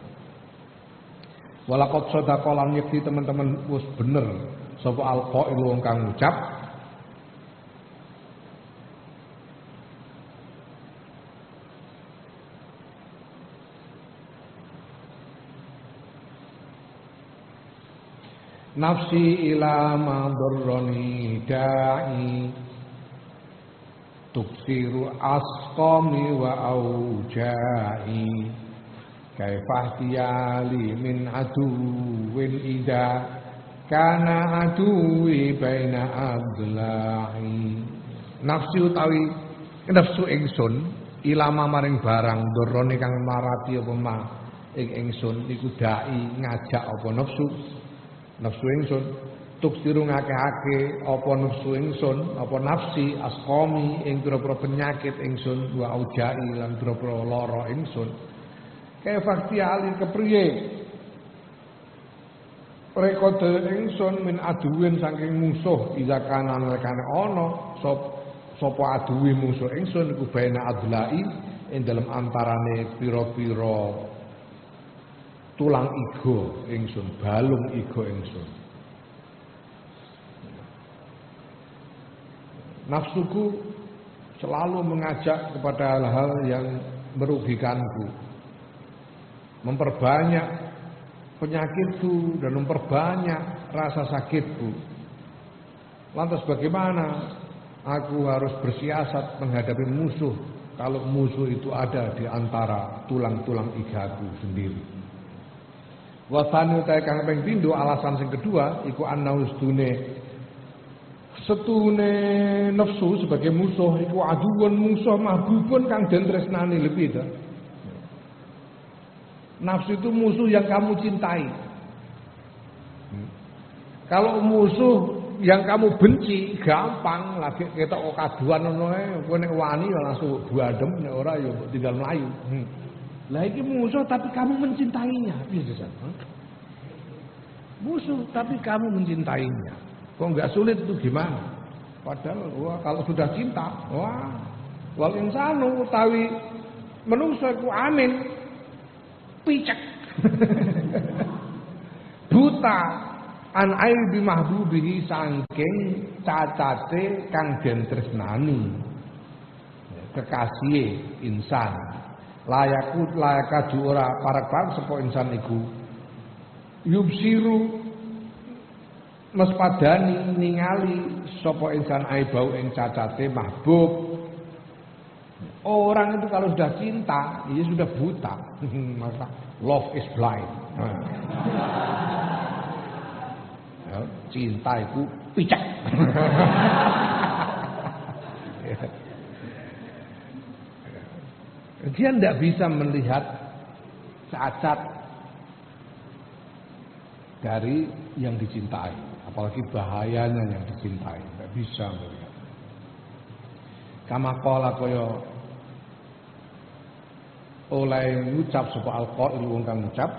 Walaqad shadaqa lan yakti teman-teman wis bener sapa alqail wong kang ngucap nafsi ila ma darrani da'i tuksiru asqami wa auja'i kaifah tiyali min aduwin ida kana aduwi baina adla'i. Nafsi utawi nafsu ingsun ilama maring barang darrani kang marati apa ma ing ingsun iku da'i ngajak apa nafsu ingsun tuksiru ngakeh-akeh apa nafsu ingsun apa nafsi asqami ing pira-pira penyakit ingsun wa aujai lan pira-pira lara ingsun kaya fakti ali kepriye rekode ingsun min aduwin saking musuh ida kana nalikane ana sapa aduwi musuh ingsun iku baina adlai ing dalem antarane pira-pira tulang iga ingsun, balung iga ingsun. Nafsuku selalu mengajak kepada hal-hal yang merugikanku, memperbanyak penyakitku dan memperbanyak rasa sakitku. Lantas bagaimana aku harus bersiasat menghadapi musuh kalau musuh itu ada di antara tulang-tulang igaku sendiri. Wasani utai kang ping pindho alasan sing kedua iku annahu setune nafsu sebagai musuh iku aduun musuh mahbubun kang den tresnani lebih dah. Nafsu itu musuh yang kamu cintai. Kalau musuh yang kamu benci gampang lagi ketok kaduan ngono ae kowe nek wani ya langsung buadem nek ora ya tinggal mlayu. Lah iki musuh tapi kamu mencintainya. Bisa musuh tapi kamu mencintainya. Kok enggak sulit itu gimana? Padahal kalau sudah cinta, wal insanu utawi menungso iku amin picek. Buta an aibi mahbubihi saking cacate kang den tresnani kekasih insan layakadu ora parek-parek sapa insan iku yubsiru mespadani ningali sapa insan aibau ing cacate mahbub. Orang itu kalau sudah cinta, dia sudah buta. Maka love is blind. Cinta itu picak. Dia tidak bisa melihat cacat dari yang dicintai, apalagi bahayanya yang dicintai, tidak bisa melihat. Kama qala kaya oleh ngucap sapa alqail wong kang ngucap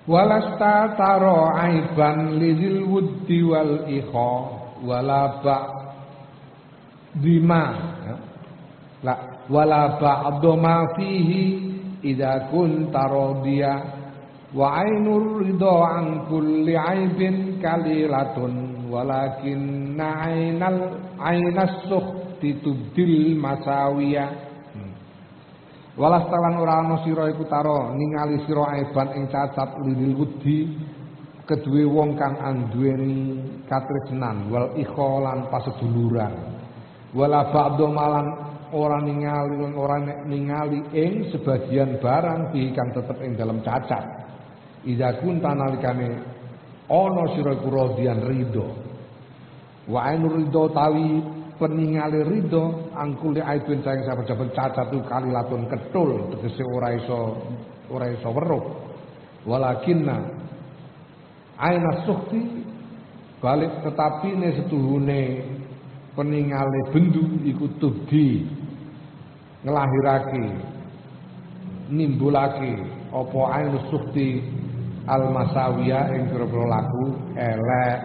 walasta taro aiban lidil wuddi wal ikha wala ba dima la wala ba'du ma fihi idza kunta radiya wa ainur ridha an kulli aibin kalilatun walakinna ainas sukhti tubdil masawiya walas talan ora ana sira iku taro ningali sira aiban ing cacat lidil wudi kedue wong kang anduweni katresnan wal ikholan paseduluran wala ba'du malan ora ningali ing sebagian barang iki kang tetep ing dalam cacat idza kunta nalikane ana sira iku radian ridho wa ainur ridho tawi peningali ridho angkuli aibin saking saben cacat itu kalilatun ketul tegese ora iso weruh walakinna aina sukti balik tetapi ne setuhune peningali bendu iku tubdi ngelahirake nimbulake apa ainu sukti al masawiya ing pira-pira laku elek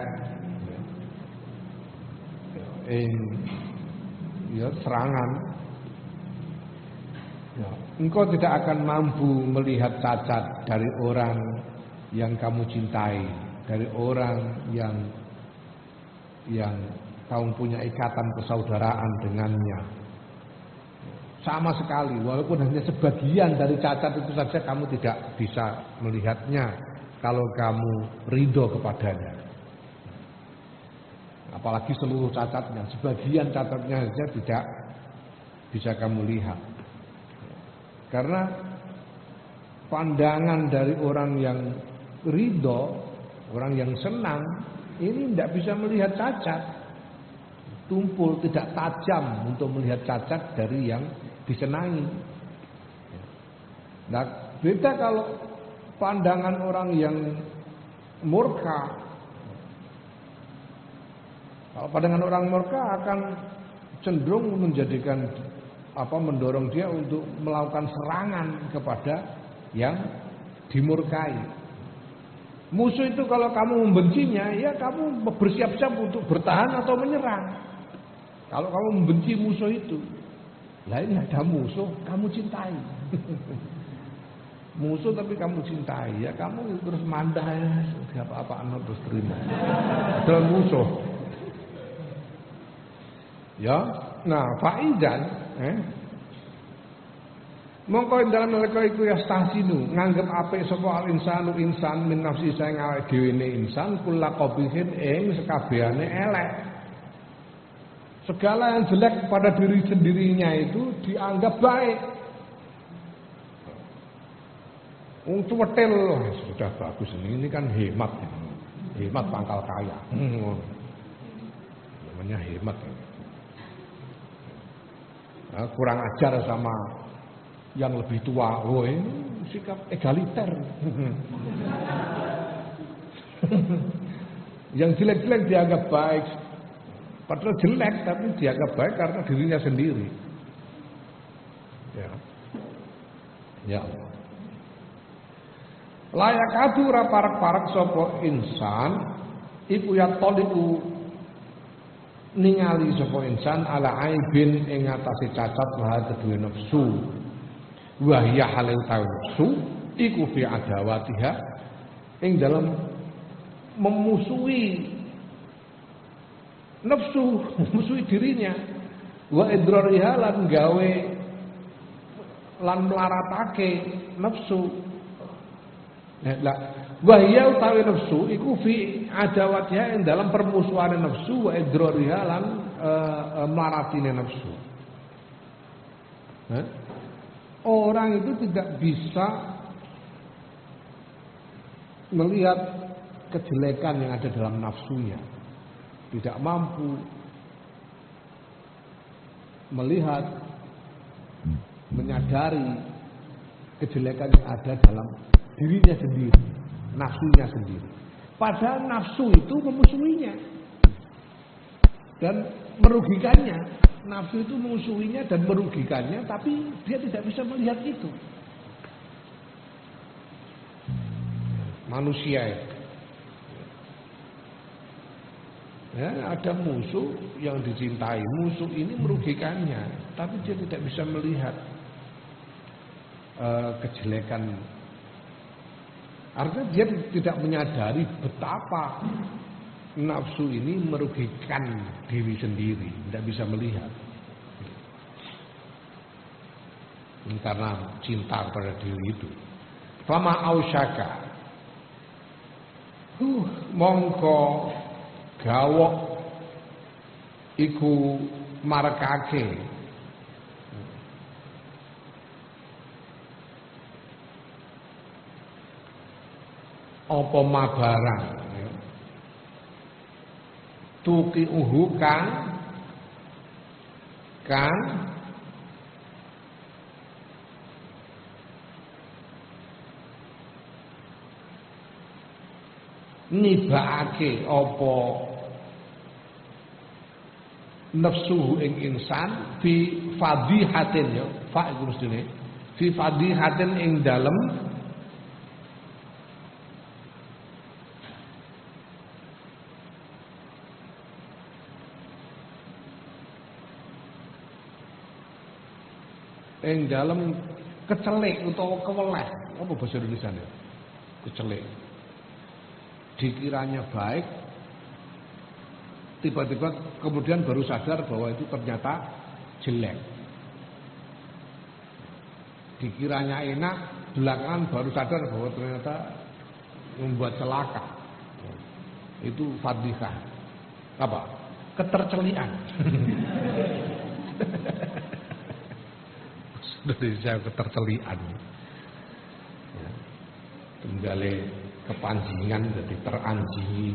ya serangan ya, engkau tidak akan mampu melihat cacat dari orang yang kamu cintai, dari orang yang kamu punya ikatan persaudaraan dengannya sama sekali, walaupun hanya sebagian dari cacat itu saja kamu tidak bisa melihatnya kalau kamu ridho kepadanya. Apalagi seluruh cacatnya, sebagian cacatnya saja tidak bisa kamu lihat. Karena pandangan dari orang yang ridho, orang yang senang, ini tidak bisa melihat cacat. Tumpul, tidak tajam untuk melihat cacat dari yang disenangi. Nah, beda kalau pandangan orang yang murka. Kalau pandangan orang murka akan cenderung menjadikan mendorong dia untuk melakukan serangan kepada yang dimurkai. Musuh itu kalau kamu membencinya, ya kamu bersiap-siap untuk bertahan atau menyerang. Kalau kamu membenci musuh itu, lain ada musuh kamu cintai. Musuh tapi kamu cintai, ya kamu terus mandah ya, apa-apaan terus terima. Adalah musuh. Ya, nah faidan, mongko dalam nalika iku ya stahsinu nganggep apik sapa al insanu insan min nafsi saing awake dhewe ne insan kula qabihin ing sekabehane elek. Segala yang jelek pada diri sendirinya itu dianggap baik. Cuwetil sudah bagus ini kan hemat. Hemat pangkal kaya. Namanya hemat. Kurang ajar sama yang lebih tua. Oh, ini sikap egaliter. Yang jelek-jelek dianggap baik. Padahal jelek tapi dianggap baik karena dirinya sendiri. Ya. Ya. Layak adu ra parek-parek sapa insan iku ya toliku ningali sapa insan ala aibin ing atase cacat lah kedue nafsu wa hiya hale utawi nafsu iku fi adawatiha ing dalam memusuhi nafsu, memusuhi dirinya, wa idrariha lan gawe lan melaratake nafsu. Lah wahya utawi nafsu iku fi adawatiha ing dalam permusuhan nafsu wa idrariha lan melaratine nafsu. Orang itu tidak bisa melihat kejelekan yang ada dalam nafsunya, tidak mampu melihat, menyadari kejelekan yang ada dalam dirinya sendiri, nafsunya sendiri. Padahal nafsu itu memusuhinya dan merugikannya. Nafsu itu memusuhinya dan merugikannya, tapi dia tidak bisa melihat itu. Manusia itu. Ya, ada musuh yang dicintai, musuh ini merugikannya, tapi dia tidak bisa melihat kejelekan. Artinya dia tidak menyadari betapa nafsu ini merugikan diri sendiri, tidak bisa melihat. Karena cinta pada diri itu. Fama ausyaka. Mongko gawok iku marekake apa mabarang tuki kang nibake apa nafsu ing insan fi fadihatin ya fa iku mestine fi fadihatin ing dalem kecelik utawa keweleh. Apa bahasa Indonesia ya? Kecelik. Dikiranya baik, tiba-tiba kemudian baru sadar bahwa itu ternyata jelek. Dikiranya enak, belakangan baru sadar bahwa ternyata membuat celaka. Itu fadhihah. Apa? Ketercelian. Dari saya ketercelian. Ya. Tunggale kepanjingan jadi teranjingi.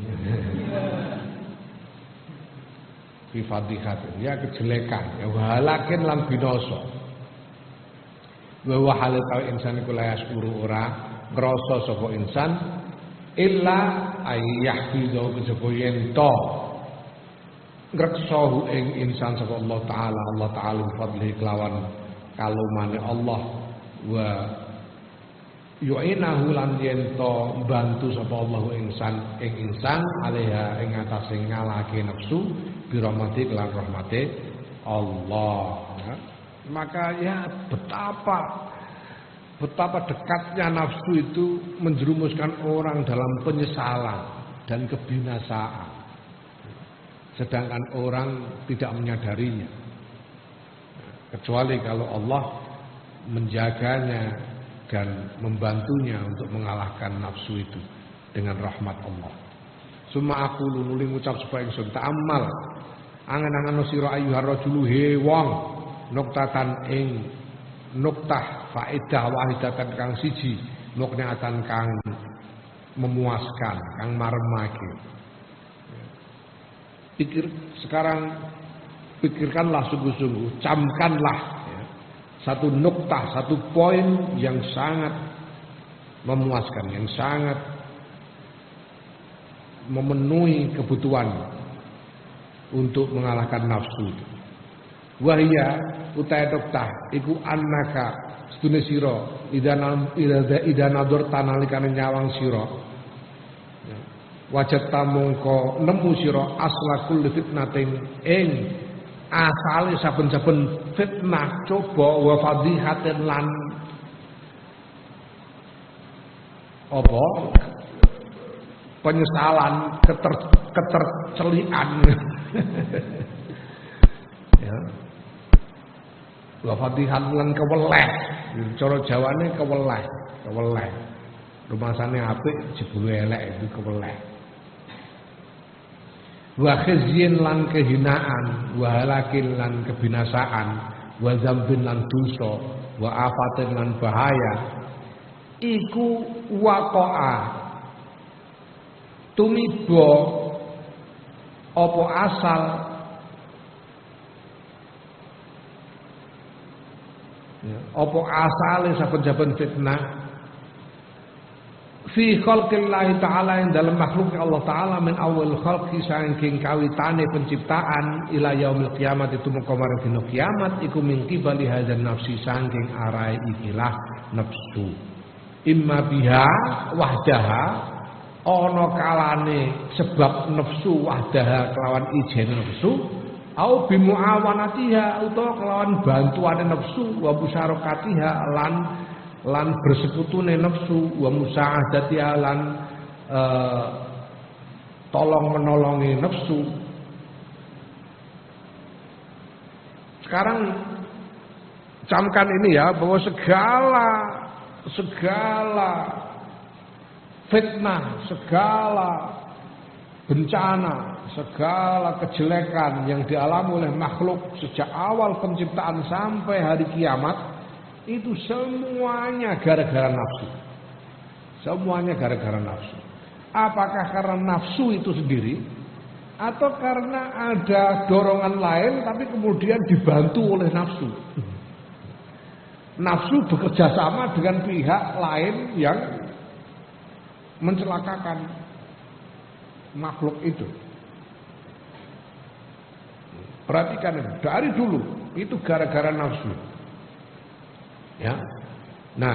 Fi fadhihat ya kejelekan, ya halakin lan binoso. Wa hal ta insan iku la yaskuru ora ngrasa sapa insan illa ayyahfizu kejaba yen to ngreksahu ing insan sapa Allah taala fadli kelawan kalumane Allah wa yu'inahu lan yen to bantu sapa Allah ing insan alaiha ing atase ngalake nafsu bi rahmati lan rahmate Allah. Maka ya betapa dekatnya nafsu itu menjerumuskan orang dalam penyesalan dan kebinasaan, sedangkan orang tidak menyadarinya. Kecuali kalau Allah menjaganya dan membantunya untuk mengalahkan nafsu itu dengan rahmat Allah. Suma aku nuli ngucap supaya ingsun ta'ammal angen-angen sira ayyuhar rajulu he wong nuktatan ing nuktah faedah wahidatan kang siji nukniatan kang memuaskan kang maremake. Pikirkanlah sungguh-sungguh, camkanlah ya, satu nuktah, satu poin yang sangat memuaskan, yang sangat memenuhi kebutuhan untuk mengalahkan nafsu. Wahia utai nuktah iku annaka sedune sira idanador tanalikane nyawang sira wajat tamungko nemu sira aslakul fitnatin ing asale saben-saben fitnah coba wa fadhihatin lan apa penyesalan, ketercelian. Ya. Wa fatihan lan keweleh. Cara Jawane keweleh. Rumasane apik jebule elek itu keweleh. Wa khizyin lan kehinaan, wa halakin lan kebinasaan, wa zambin lan dosa, wa afatin lan bahaya. Iku waqa'a tumiba apa asal ya, apa asale saben-saben fitnah fi khalqillahi ta'ala ing dalam makhluk Allah taala min awal khalqi saking kawitane penciptaan ila yaumil kiamat itu mengkomare dina kiamat iku min qibali hadzal nafsi saking arai ikilah nafsu imma biha wahdaha ana kalane sebab nafsu wahdaha kelawan ijene nafsu au bimuawanatiha utawa kelawan bantuane nafsu wa musyarakatiha lan bersekutune nafsu wa musaadatiha lan tolong menolongi nafsu. Sekarang camkan ini ya bahwa segala fitnah, segala bencana, segala kejelekan yang dialami oleh makhluk sejak awal penciptaan sampai hari kiamat itu semuanya gara-gara nafsu. Semuanya gara-gara nafsu. Apakah karena nafsu itu sendiri atau karena ada dorongan lain tapi kemudian dibantu oleh nafsu? Nafsu bekerja sama dengan pihak lain yang mencelakakan makhluk itu. Perhatikan ini, dari dulu itu gara-gara nafsu. Ya. Nah,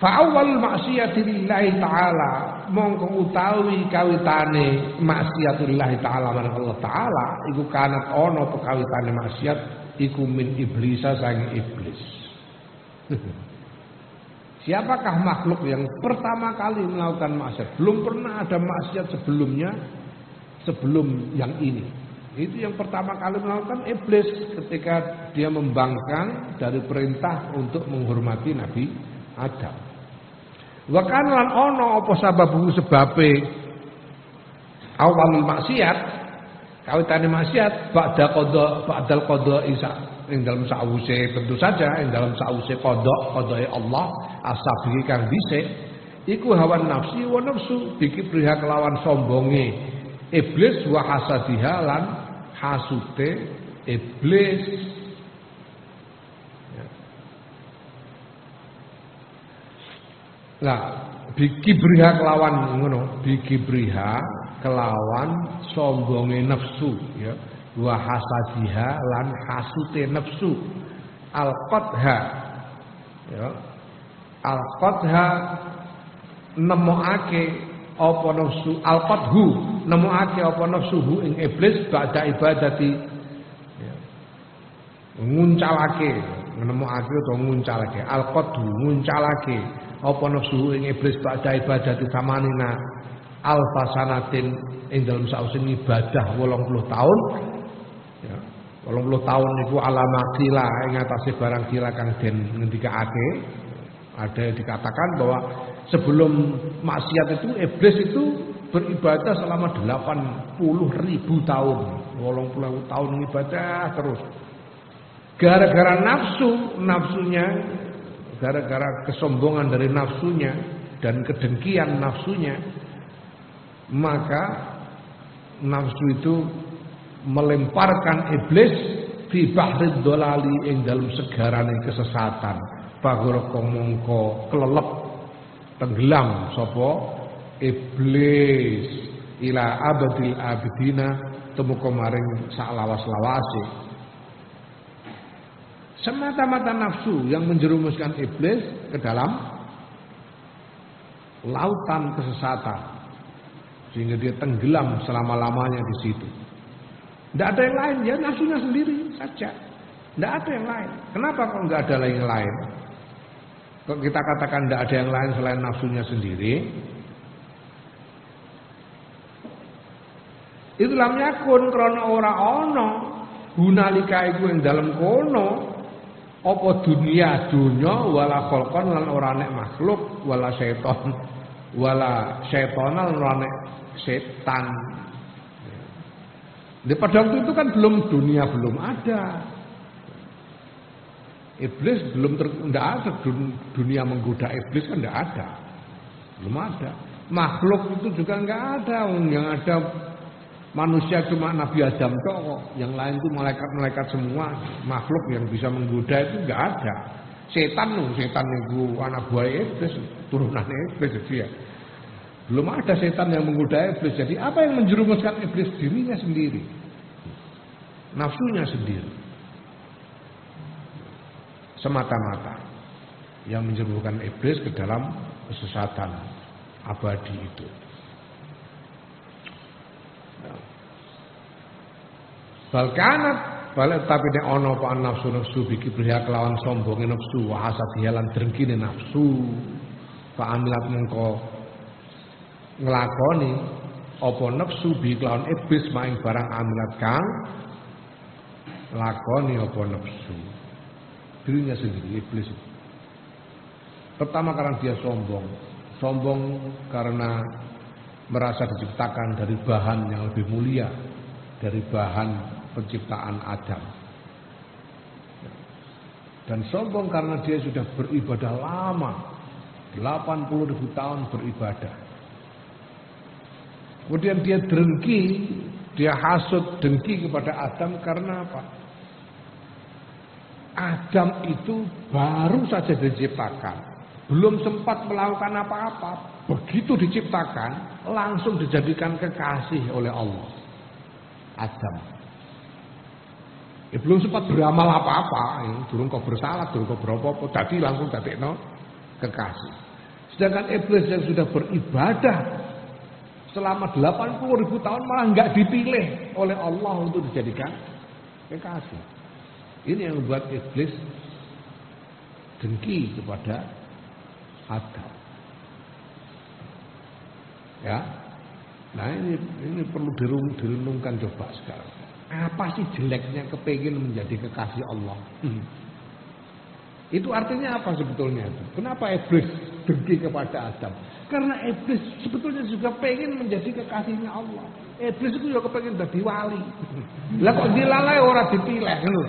fa'awwal maksiyati lillahi ta'ala mongko utawi kawitane maksiatillahi ta'ala marang Allah ta'ala iku kanat ana kawitane maksiat iku min iblisa sange iblis. Siapakah makhluk yang pertama kali melakukan maksiat? Belum pernah ada maksiat sebelumnya sebelum yang ini. Itu yang pertama kali melakukan iblis ketika dia membangkang dari perintah untuk menghormati Nabi Adam. Wa kan lan ana apa sababu sebabe awal maksiat kawitane maksiat ba'dal qada isa ing dalam sause tentu saja ing dalam sause qadae Allah asabi kang dhisik iku hawa nafsi wa nafsu bikibriha kelawan sombonge iblis wa hasadiha lan hasute iblis. Lah bikibriha kelawan ngono, bikibriha kelawan sombonge nafsu ya, wa hasadiha lan hasute nafsu, al-qadha ya, al-qadha nemokake apa nafsu, al-qadhu nemokake apa nafsuhu ing iblis ba'da ibadati ya, nguncalake nemokake utawa nguncalake, al-qadhu nguncalake apa nafsu ing iblis ba'da ibadati samanina alfasanatin ing dalam sausin ibadah 80 tahun ya 80 tahun niku alamakila ing atase barang kila kang den ngendikake ada yang dikatakan bahwa sebelum maksiat itu iblis itu beribadah selama 80.000 tahun 80 tahun ibadah terus gara-gara nafsunya gara-gara kesombongan dari nafsunya dan kedengkian nafsunya, maka nafsu itu melemparkan iblis fi bahrid dolali ing dalam segarane kesesatan. Pagoro mongko kelelep tenggelam sapa iblis ila abadil abidina temuka maring saklawas-lawase. Semata-mata nafsu yang menjerumuskan iblis ke dalam lautan kesesatan sehingga dia tenggelam selama-lamanya di situ. Tidak ada yang lain, ya nafsunya sendiri saja. Tidak ada yang lain. Kenapa kok nggak ada yang lain? Kok kita katakan tidak ada yang lain selain nafsunya sendiri? Itu lam yakun krana ora ana hunalika iku ing dalem kono apa dunia wala khalqan lan ora nek makhluk wala syaitan lan ora nek setan. Di pada waktu itu kan dunia belum ada. Iblis belum tidak ada, dunia menggoda iblis kan tidak ada. Belum ada. Makhluk itu juga enggak ada. Yang ada manusia cuma Nabi Adam kok. Yang lain itu malaikat-malaikat semua. Makhluk yang bisa menggoda itu enggak ada. Setan itu anak buah iblis, turunan iblis jadi ya. Belum ada setan yang menggoda iblis. Jadi apa yang menjerumuskan iblis? Dirinya sendiri. Nafsunya sendiri. Semata-mata yang menjerumuskan iblis ke dalam kesesatan abadi itu. Balkanat balik tapi nek ana apa nafsu biki priya kelawan sombonge nafsu wa hasad lan drengkine nafsu fa amilat mengko nglakoni apa nafsu bi kelawan iblis maing barang amilat kang lakoni apa nafsu dirinya sendiri iblis. Pertama karena dia sombong karena merasa diciptakan dari bahan yang lebih mulia dari bahan penciptaan Adam. Dan sombong karena dia sudah beribadah lama 80.000 tahun beribadah. Kemudian dia dengki, dia hasut dengki kepada Adam karena apa? Adam itu baru saja diciptakan, belum sempat melakukan apa-apa, begitu diciptakan langsung dijadikan kekasih oleh Allah. Adam belum sempat beramal apa-apa, durung kok bersalah, durung kok berapa-apa, tadi langsung dadekno kekasih. Sedangkan iblis yang sudah beribadah selama 80.000 tahun malah enggak dipilih oleh Allah untuk dijadikan kekasih. Ini yang membuat iblis dengki kepada Adam. Ya. Nah ini perlu direnungkan coba sekarang. Apa sih jeleknya kepengin menjadi kekasih Allah? Itu artinya apa sebetulnya itu? Kenapa iblis dengki kepada Adam? Karena iblis sebetulnya juga pengen menjadi kekasihnya Allah. Iblis itu juga pengen jadi wali. Lah kok dilalai orang dipilih ngono.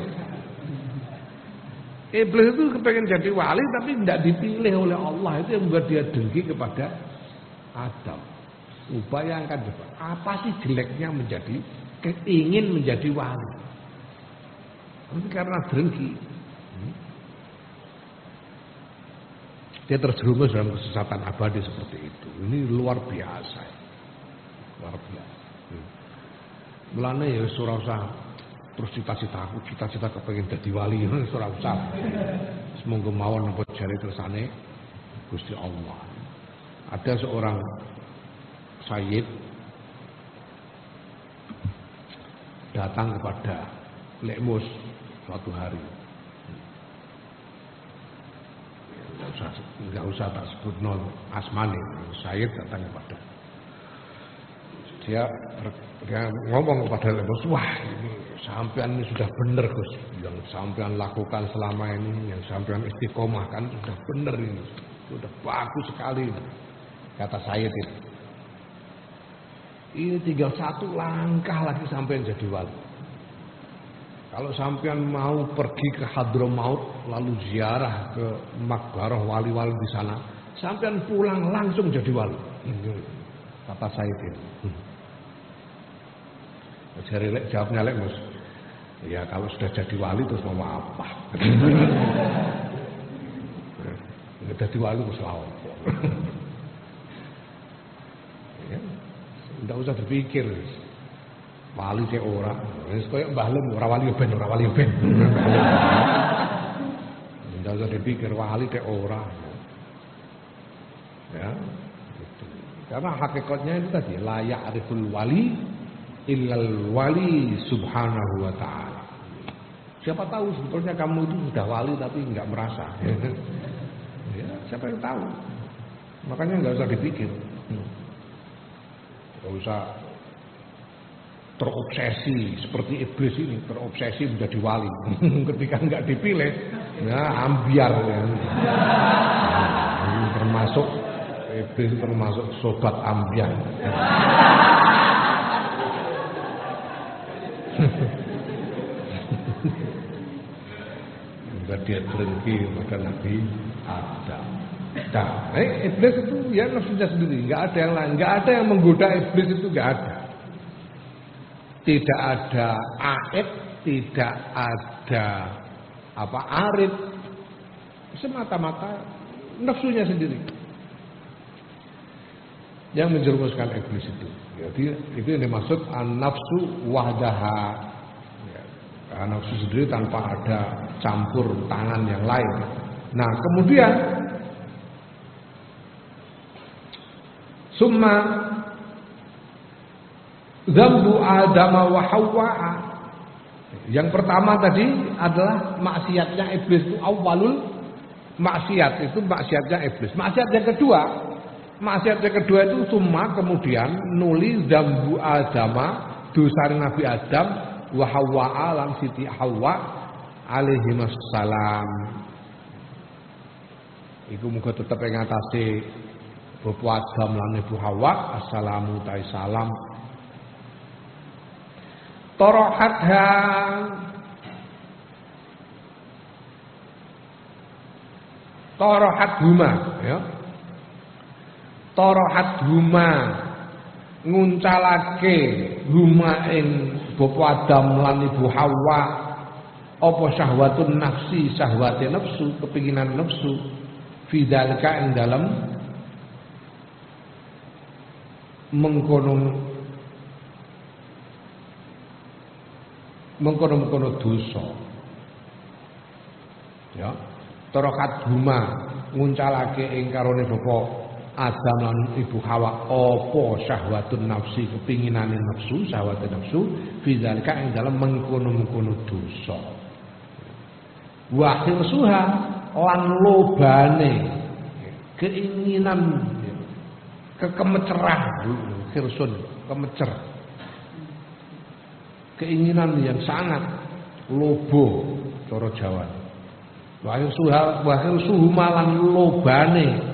Iblis itu kepengen jadi wali tapi tidak dipilih oleh Allah. Itu yang membuat dia dengki kepada Adam. Bayangkan coba, apa sih jeleknya ingin menjadi wali? Ini karena dengki. Dia terjerumus dalam kesesatan abadi seperti itu. Ini luar biasa. Luar biasa. Mulane ya ora usah terus cita-cita kepengin dadi wali ora usah. Semoga mawon apa jare kersane Gusti Allah. Ada seorang sayyid datang kepada Lekmus suatu hari. Enggak usah tak sebut asmane. Sayyid datang kepada dia ngomong kepada Lekmus, wah ini sampean ini sudah benar Gus, yang sampean lakukan selama ini, yang sampean istiqomah kan sudah benar ini, sudah bagus sekali, kata Sayyid itu. Ini tinggal satu langkah lagi sampean jadi wali. Kalau sampean mau pergi ke Hadramaut lalu ziarah ke makbarah wali-wali di sana, sampean pulang langsung jadi wali. Ini kata Sayyid itu. Jawabnya Lekmus, ya kalau sudah jadi wali terus mau apa? Jadi wali terus apa? Ya, tidak usah berpikir. Wali cek ora, wis koyo Mbah Lem ora wali ben, ora wali ben. Tidak usah dipikir wali cek ora. Ya, gitu. Karena hakikatnya itu tadi la ya'riful wali illal wali subhanahu wa ta'ala. Siapa tahu sebetulnya kamu itu sudah wali tapi nggak merasa. Ya, siapa yang tahu? Makanya nggak usah dipikir, nggak usah terobsesi seperti iblis ini, terobsesi menjadi wali. Ketika nggak dipilih, ya ambiar. Ya. Ini termasuk iblis, termasuk sobat ambiar. Dia terengki pada Nabi Adam. Nah, iblis itu ya nafsunya sendiri, nggak ada yang lain, nggak ada yang menggoda iblis itu, nggak ada. Tidak ada aib, tidak ada arif, semata-mata nafsunya sendiri yang menjerumuskan iblis itu. Jadi itu yang dimaksud an-nafsu wahdaha. Nafsu sendiri tanpa ada campur tangan yang lain. Nah kemudian summa dzambu Adam wa Hawa. Yang pertama tadi adalah maksiatnya iblis, itu awalul maksiat, itu maksiatnya iblis. Maksiat yang kedua itu summa kemudian nuli dzambu Adam, dosa Nabi Adam wa Hawa lan Siti Hawa alaihi wassalam. Iku muga tetep ing atase Bapak Adam lan Ibu Hawa assalamu ta salam. Tarahatha tarahat huma ya. Tarahat huma nguncalake huma ing Bapak Adam lan Ibu Hawa apa syahwatun nafsi, syahwate nafsu, kepinginan nafsu fidzalika ing dalam mengkono dosa. Ya, tarakat huma nguncalake ing karone Bapak Adam lan Ibu Hawa apa syahwatun nafsi, kepinginane nafsu, syahwate nafsu fidzalika ing dalam mengkono-mengkono dosa. Wa khirsuha lan lobane keinginan kekemecerah, khirsun kemecer, keinginan yang sangat lobo cara Jawa. Wa khirsuha lan lobane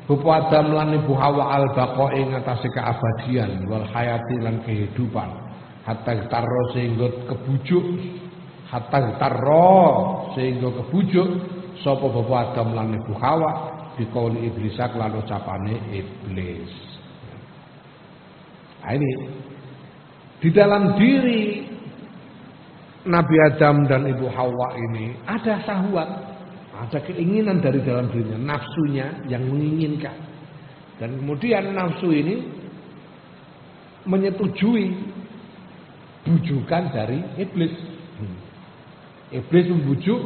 Bapak Adam lan Ibu Hawa al-baqa ing atase keabadian wal hayati lan kehidupan hatta tarro sehingga kebujuk sapa Bapak Adam lan Ibu Hawa dikauli iblis lan ucapane iblis. Nah, ini di dalam diri Nabi Adam dan Ibu Hawa ini ada syahwat. Ada keinginan dari dalam dirinya, nafsunya yang menginginkan. Dan kemudian nafsu ini menyetujui bujukan dari iblis. Iblis membujuk,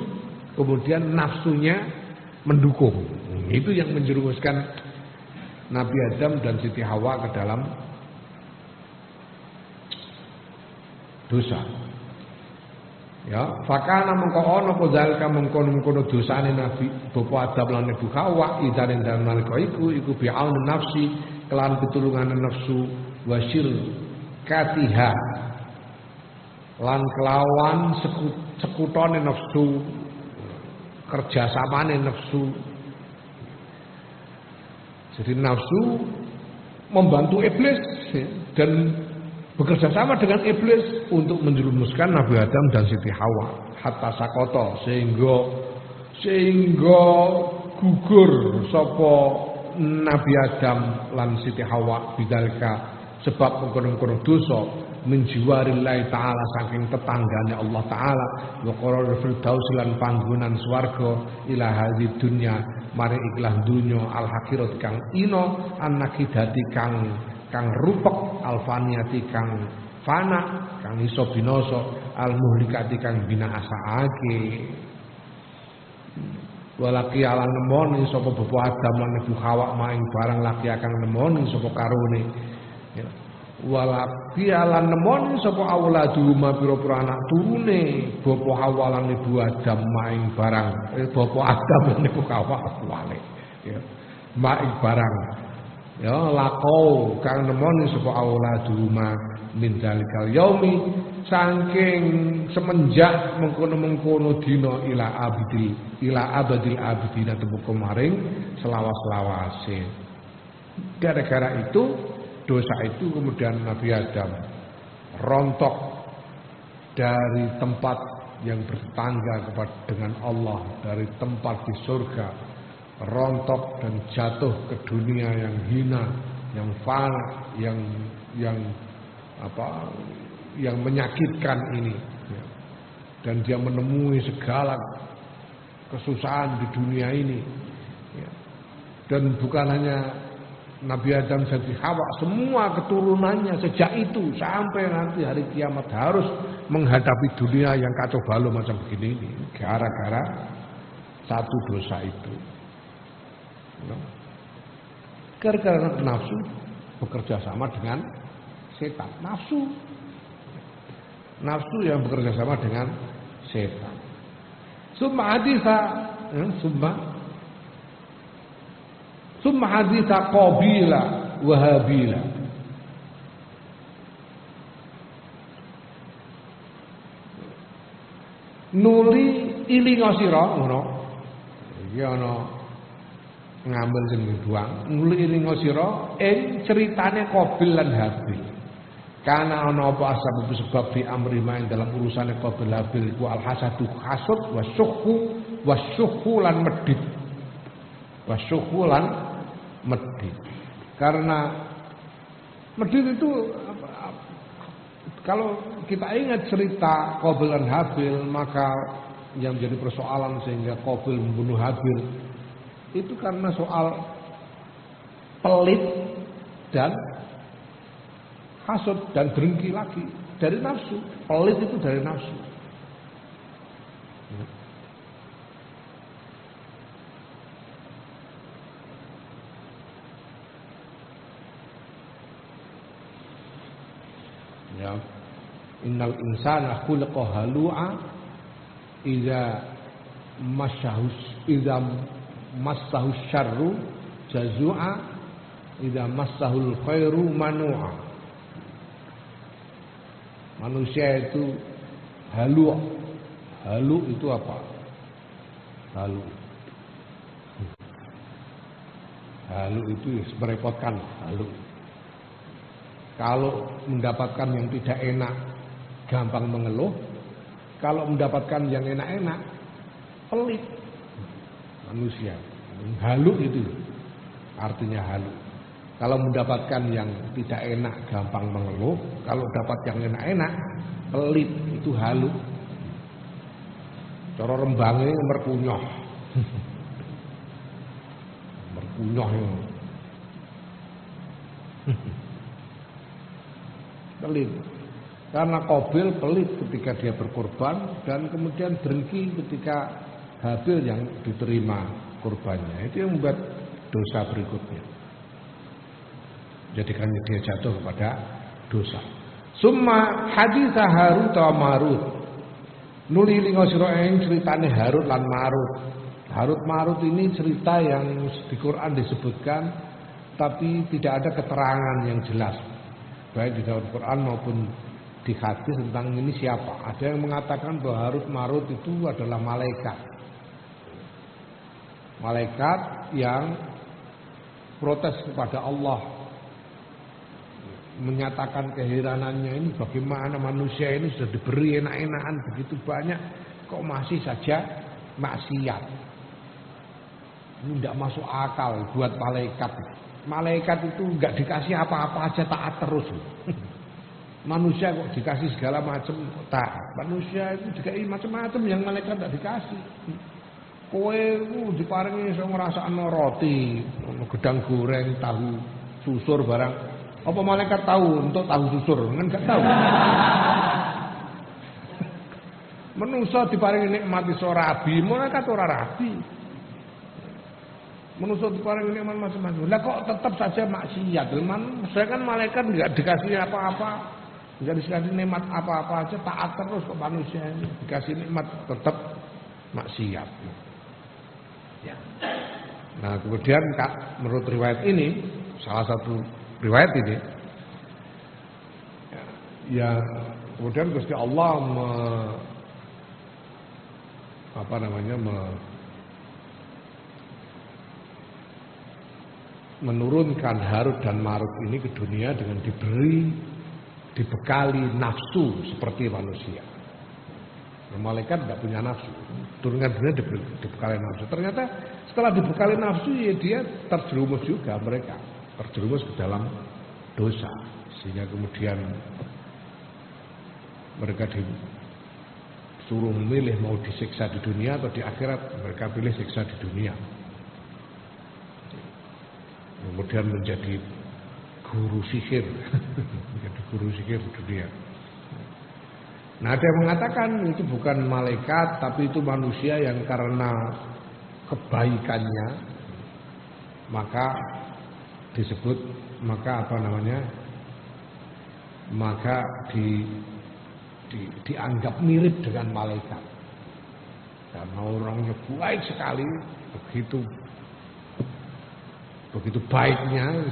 kemudian nafsunya mendukung. Itu yang menjerumuskan Nabi Adam dan Siti Hawa ke dalam dosa. Ya, fakana mengko ana apa zalika mengkono dosane Nabi Bapak Adam lan Ibu Hawa idan dalem nalika iku bi'aun nafsi kelan pitulungane nafsu wasyir katiha lan kelawan sekutone nafsu kerjasamane nafsu. Jadi nafsu membantu iblis dan bekerja sama dengan iblis untuk menjerumuskan Nabi Adam dan Siti Hawa hatta sakoto sehingga gugur sapa Nabi Adam lan Siti Hawa bidalika sebab mengkono-kono dosa menjiwarillahi taala saking tetanggane Allah taala wa qarar firdaus lan panggonan swarga ila hadhi dunya mari ikhlas dunya al hakirat kang ino annakidati kang rupek alfaniyati kang fana kang iso binasa al muhlikati kang binaasake walaki ala nemoni sapa Bapak Adam lan Ibu Hawa maing barang laki kang nemoni sapa karone ya. Walaki lan nemoni sapa auladu ma pira-pira anak turune bapa awalan ibu Adam maing barang bapa Adam niku kawale ya maing barang ya lakau kang nemoni sapa auladu ma min zalikal yaumi saking semenjak mengkono-mengkono dina ila abadil abidina temu kemaring selawas-lawase gara-gara itu dosa itu kemudian Nabi Adam rontok dari tempat yang bertetangga dengan Allah, dari tempat di surga, rontok dan jatuh ke dunia yang hina, yang fana, yang menyakitkan ini. Dan dia menemui segala kesusahan di dunia ini. Dan bukan hanya Nabi Adam dan Hawa, semua keturunannya sejak itu sampai nanti hari kiamat harus menghadapi dunia yang kacau balau macam begini ini gara-gara satu dosa itu. Gara-gara nafsu bekerja sama dengan setan. Nafsu yang bekerja sama dengan setan. Summa haditha Qabila wa Habila. Nuli ilinga sira ngono. Iki ana ngambil sing buang. Nuli ilinga sira ing ceritane Qabil lan Habil. Karena ana apa sebab fi amri main dalam urusane Qabil Habil iku al hasadu hasud wasyukhu lan medhit. Wasyukhu lan medhit. Karena medhit itu kalau kita ingat cerita Qabil dan Habil, maka yang menjadi persoalan sehingga Qabil membunuh Habil itu karena soal pelit dan hasud dan dengki lagi dari nafsu. Pelit itu dari nafsu. Ya, innal insana khuliqa halu'a idza massahu syarru jazu'a idza massahul khairu manu'a. Manusia itu halu. Halu itu apa? Halu. Halu itu merepotkan, halu. Kalau mendapatkan yang tidak enak, gampang mengeluh. Kalau mendapatkan yang enak-enak, pelit. Manusia. Halu itu artinya halu. Kalau mendapatkan yang tidak enak, gampang mengeluh. Kalau dapat yang enak-enak, pelit. Itu halu. Cara rembangnya merkunyoh. Merkunyoh itu. Pelit. Karena Qabil pelit ketika dia berkorban dan kemudian dengki ketika Habil yang diterima korbannya. Itu yang membuat dosa berikutnya. Jadikan dia jatuh kepada dosa. Summa haditha Harut wa Marut. Nuli linga sira ing critane Harut lan Marut. Harut Marut ini cerita yang di Quran disebutkan tapi tidak ada keterangan yang jelas. Baik di dalam Quran maupun di hadis tentang ini siapa. Ada yang mengatakan bahwa Harut Marut itu adalah malaikat. Malaikat yang protes kepada Allah. Menyatakan keheranannya ini bagaimana manusia ini sudah diberi enak-enakan begitu banyak. Kok masih saja maksiat. Ini tidak masuk akal buat malaikat. Malaikat itu enggak dikasih apa-apa aja taat terus. Manusia kok dikasih segala macam taat. Manusia itu dikasih macam-macam yang malaikat enggak dikasih. Kowe ku diparingi iso ngrasakno roti, gedang goreng, tahu susur barang. Apa malaikat tahu untuk tahu susur? Kan enggak tahu. Menungso diparingi nikmat iso rabi, malaikat ora rabi. Manusia diparingi nikmat macam-macam. Lah kok tetap saja maksiat? Saya kan malaikat enggak dikasih apa-apa. Enggak dikasih nikmat apa-apa aja, taat terus kok manusia ini. Dikasih nikmat tetap maksiat. Ya. Nah, kemudian menurut riwayat ini, salah satu riwayat ini, ya kemudian Gusti Allah menurunkan Harut dan Marut ini ke dunia dengan dibekali nafsu seperti manusia. Nah, malaikat tidak punya nafsu, turunkan dunia dibekali nafsu. Ternyata setelah dibekali nafsu, ya dia terjerumus juga, mereka terjerumus ke dalam dosa, sehingga kemudian mereka disuruh memilih mau disiksa di dunia atau di akhirat. Mereka pilih siksa di dunia. Kemudian menjadi guru sihir, menjadi guru sihir di dunia. Nah, ada yang mengatakan itu bukan malaikat, tapi itu manusia yang karena kebaikannya maka disebut, maka dianggap mirip dengan malaikat. Karena orangnya baik sekali, begitu baiknya,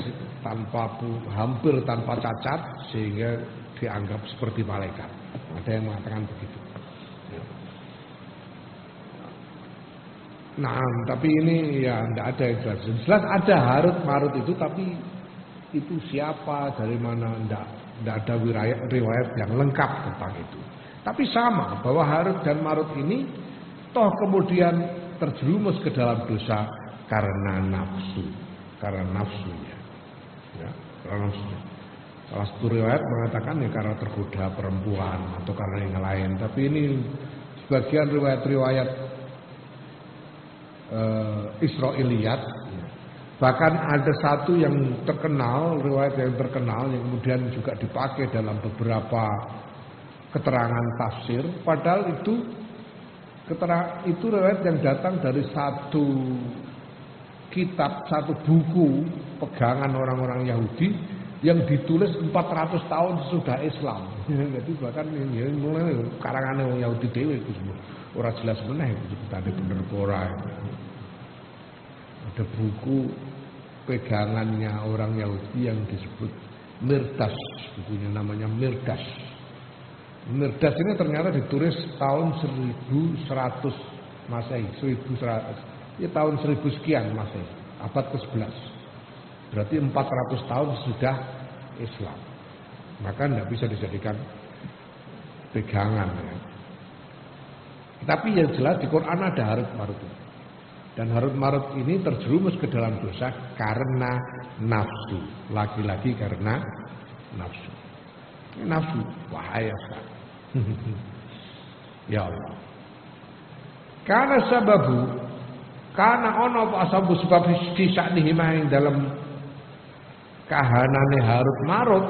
hampir tanpa cacat, sehingga dianggap seperti malaikat. Ada yang mengatakan begitu. Nah, tapi ini ya tidak ada yang jelas. Jelas ada Harut Marut itu, tapi itu siapa, dari mana, tidak ada riwayat yang lengkap tentang itu. Tapi sama bahwa Harut dan Marut ini toh kemudian terjerumus ke dalam dosa karena nafsu. Karena nafsunya, ya, karena nafsunya. Salah satu riwayat mengatakan ya karena tergoda perempuan atau karena yang lain. Tapi ini sebagian riwayat-riwayat Israiliyat. Bahkan ada satu yang terkenal, riwayat yang terkenal yang kemudian juga dipakai dalam beberapa keterangan tafsir. Padahal itu riwayat yang datang dari satu kitab, satu buku pegangan orang-orang Yahudi yang ditulis 400 tahun sesudah Islam. Jadi bahkan ini mulai karangan orang Yahudi dewe itu semua ora jelas meneh sebutane bener ora. Ada buku pegangannya orang Yahudi yang disebut Mirdas, bukunya namanya Mirdas. Mirdas ini ternyata ditulis tahun 1100 Masehi, 1100. Ya tahun 1000 sekian Masehi, abad ke-11. Berarti 400 tahun sudah Islam. Maka tidak bisa dijadikan pegangan ya. Tapi yang jelas di Quran ada Harut Marut. Dan Harut Marut ini terjerumus ke dalam dosa karena nafsu. Lagi-lagi karena nafsu. Nafsu bahaya sekali. Ya Allah. Karena ono apa sebab disaknihi maing dalam kahanane Harut Marut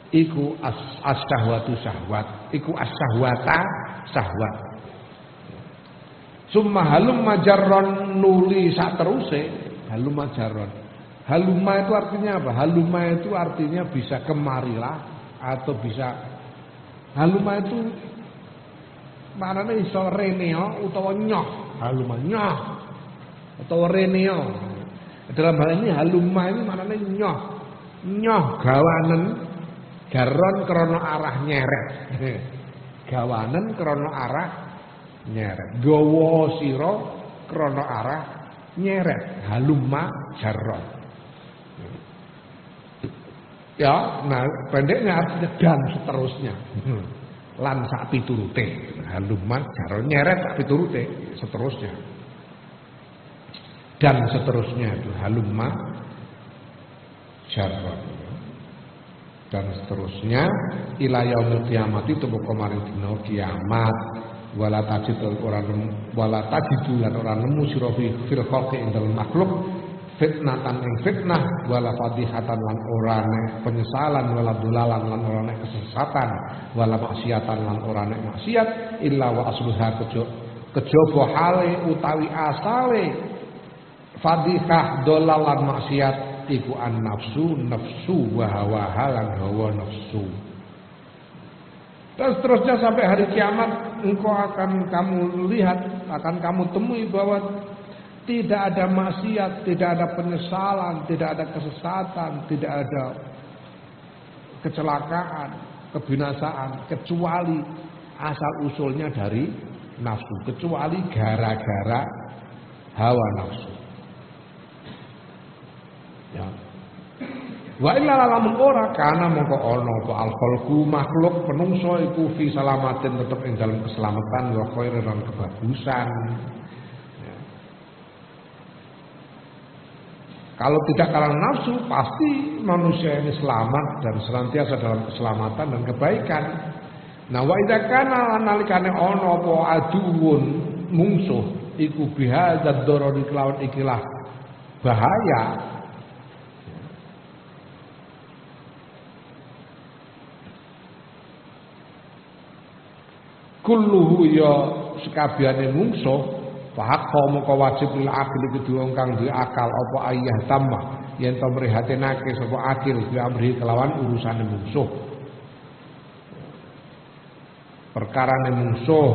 iku as-syahwatu syahwat, iku as-syahwata syahwat. Summa halumma jarron nuli sak teruse, halumma jarron. Halumma itu artinya apa? Halumma itu artinya bisa kemarilah atau bisa halumma itu maknanya iso reneo utawa nyoh, halumma nyoh atau reneo. Dalam hal ini halumma ini maknanya nyoh. Nyoh gawanen garon krana arah nyeret. Gawanen krana arah nyeret. Gawa sira krana arah nyeret. Halumma jarron. Ya, nah pendeknya artinya dan seterusnya. Lan sak piturute. Halumma jarron nyeret sak piturute seterusnya. Dan seterusnya itu halumma jarron. Dan seterusnya ila yaumil kiamat itu pokok dina kiamat wala tajidu lan ora nemu sira fil khalqi indal makhluk fitnatan ing fitnah wala fadihatan lan ora nek penyesalan wala dolalan lan ora nek kesesatan wala maksiatan lan ora nek maksiat illa wa asluha kejaba hale utawi asale fadhikah dolalan maksiat iku an nafsu wa hawa lan hawa nafsu. Terusnya sampai hari kiamat engkau akan kamu lihat, akan kamu temui bahwa tidak ada maksiat, tidak ada penyesalan, tidak ada kesesatan, tidak ada kecelakaan, kebinasaan, kecuali asal usulnya dari nafsu, kecuali gara-gara hawa nafsu. Ya. Wa illa lamun ora kana mongko ana apa al-khalqu makhluk penungso iku fi salamatin tetep ing dalam keselamatan wa khairan lan kebagusan. Ya. Kalau tidak karena nafsu pasti manusia ini selamat dan senantiasa dalam keselamatan dan kebaikan. Nah wa idza kana nalikane ana apa aduun mungsuh iku bihadzal darari kelawan ikilah bahaya. Kulluhu ya sekabehane mungsuh fahaqqa moko wajib lil akil kedua kang duwe akal apa ayah tambah yen to mrihatinake sapa akil bi amri kelawan urusane mungsuh. Perkarane mungsuh.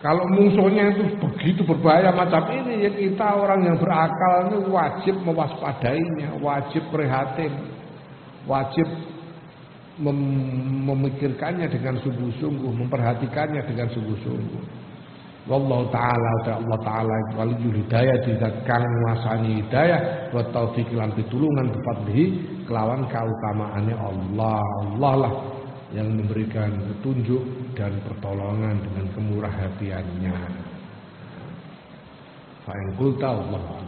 Kalau musuhnya itu begitu berbahaya macam ini ya kita orang yang berakal ini wajib mewaspadainya, wajib prihatin, wajib memikirkannya dengan sungguh-sungguh, memperhatikannya dengan sungguh-sungguh. Wallahu taala Allah taala waliyul hidayah dizat kang nguasani hidayah wa taufiq lan pitulungan bifadlihi kelawan kautamaane Allah. Allah lah yang memberikan petunjuk dan pertolongan dengan kemurah hatiannya. Fa in qulta Allah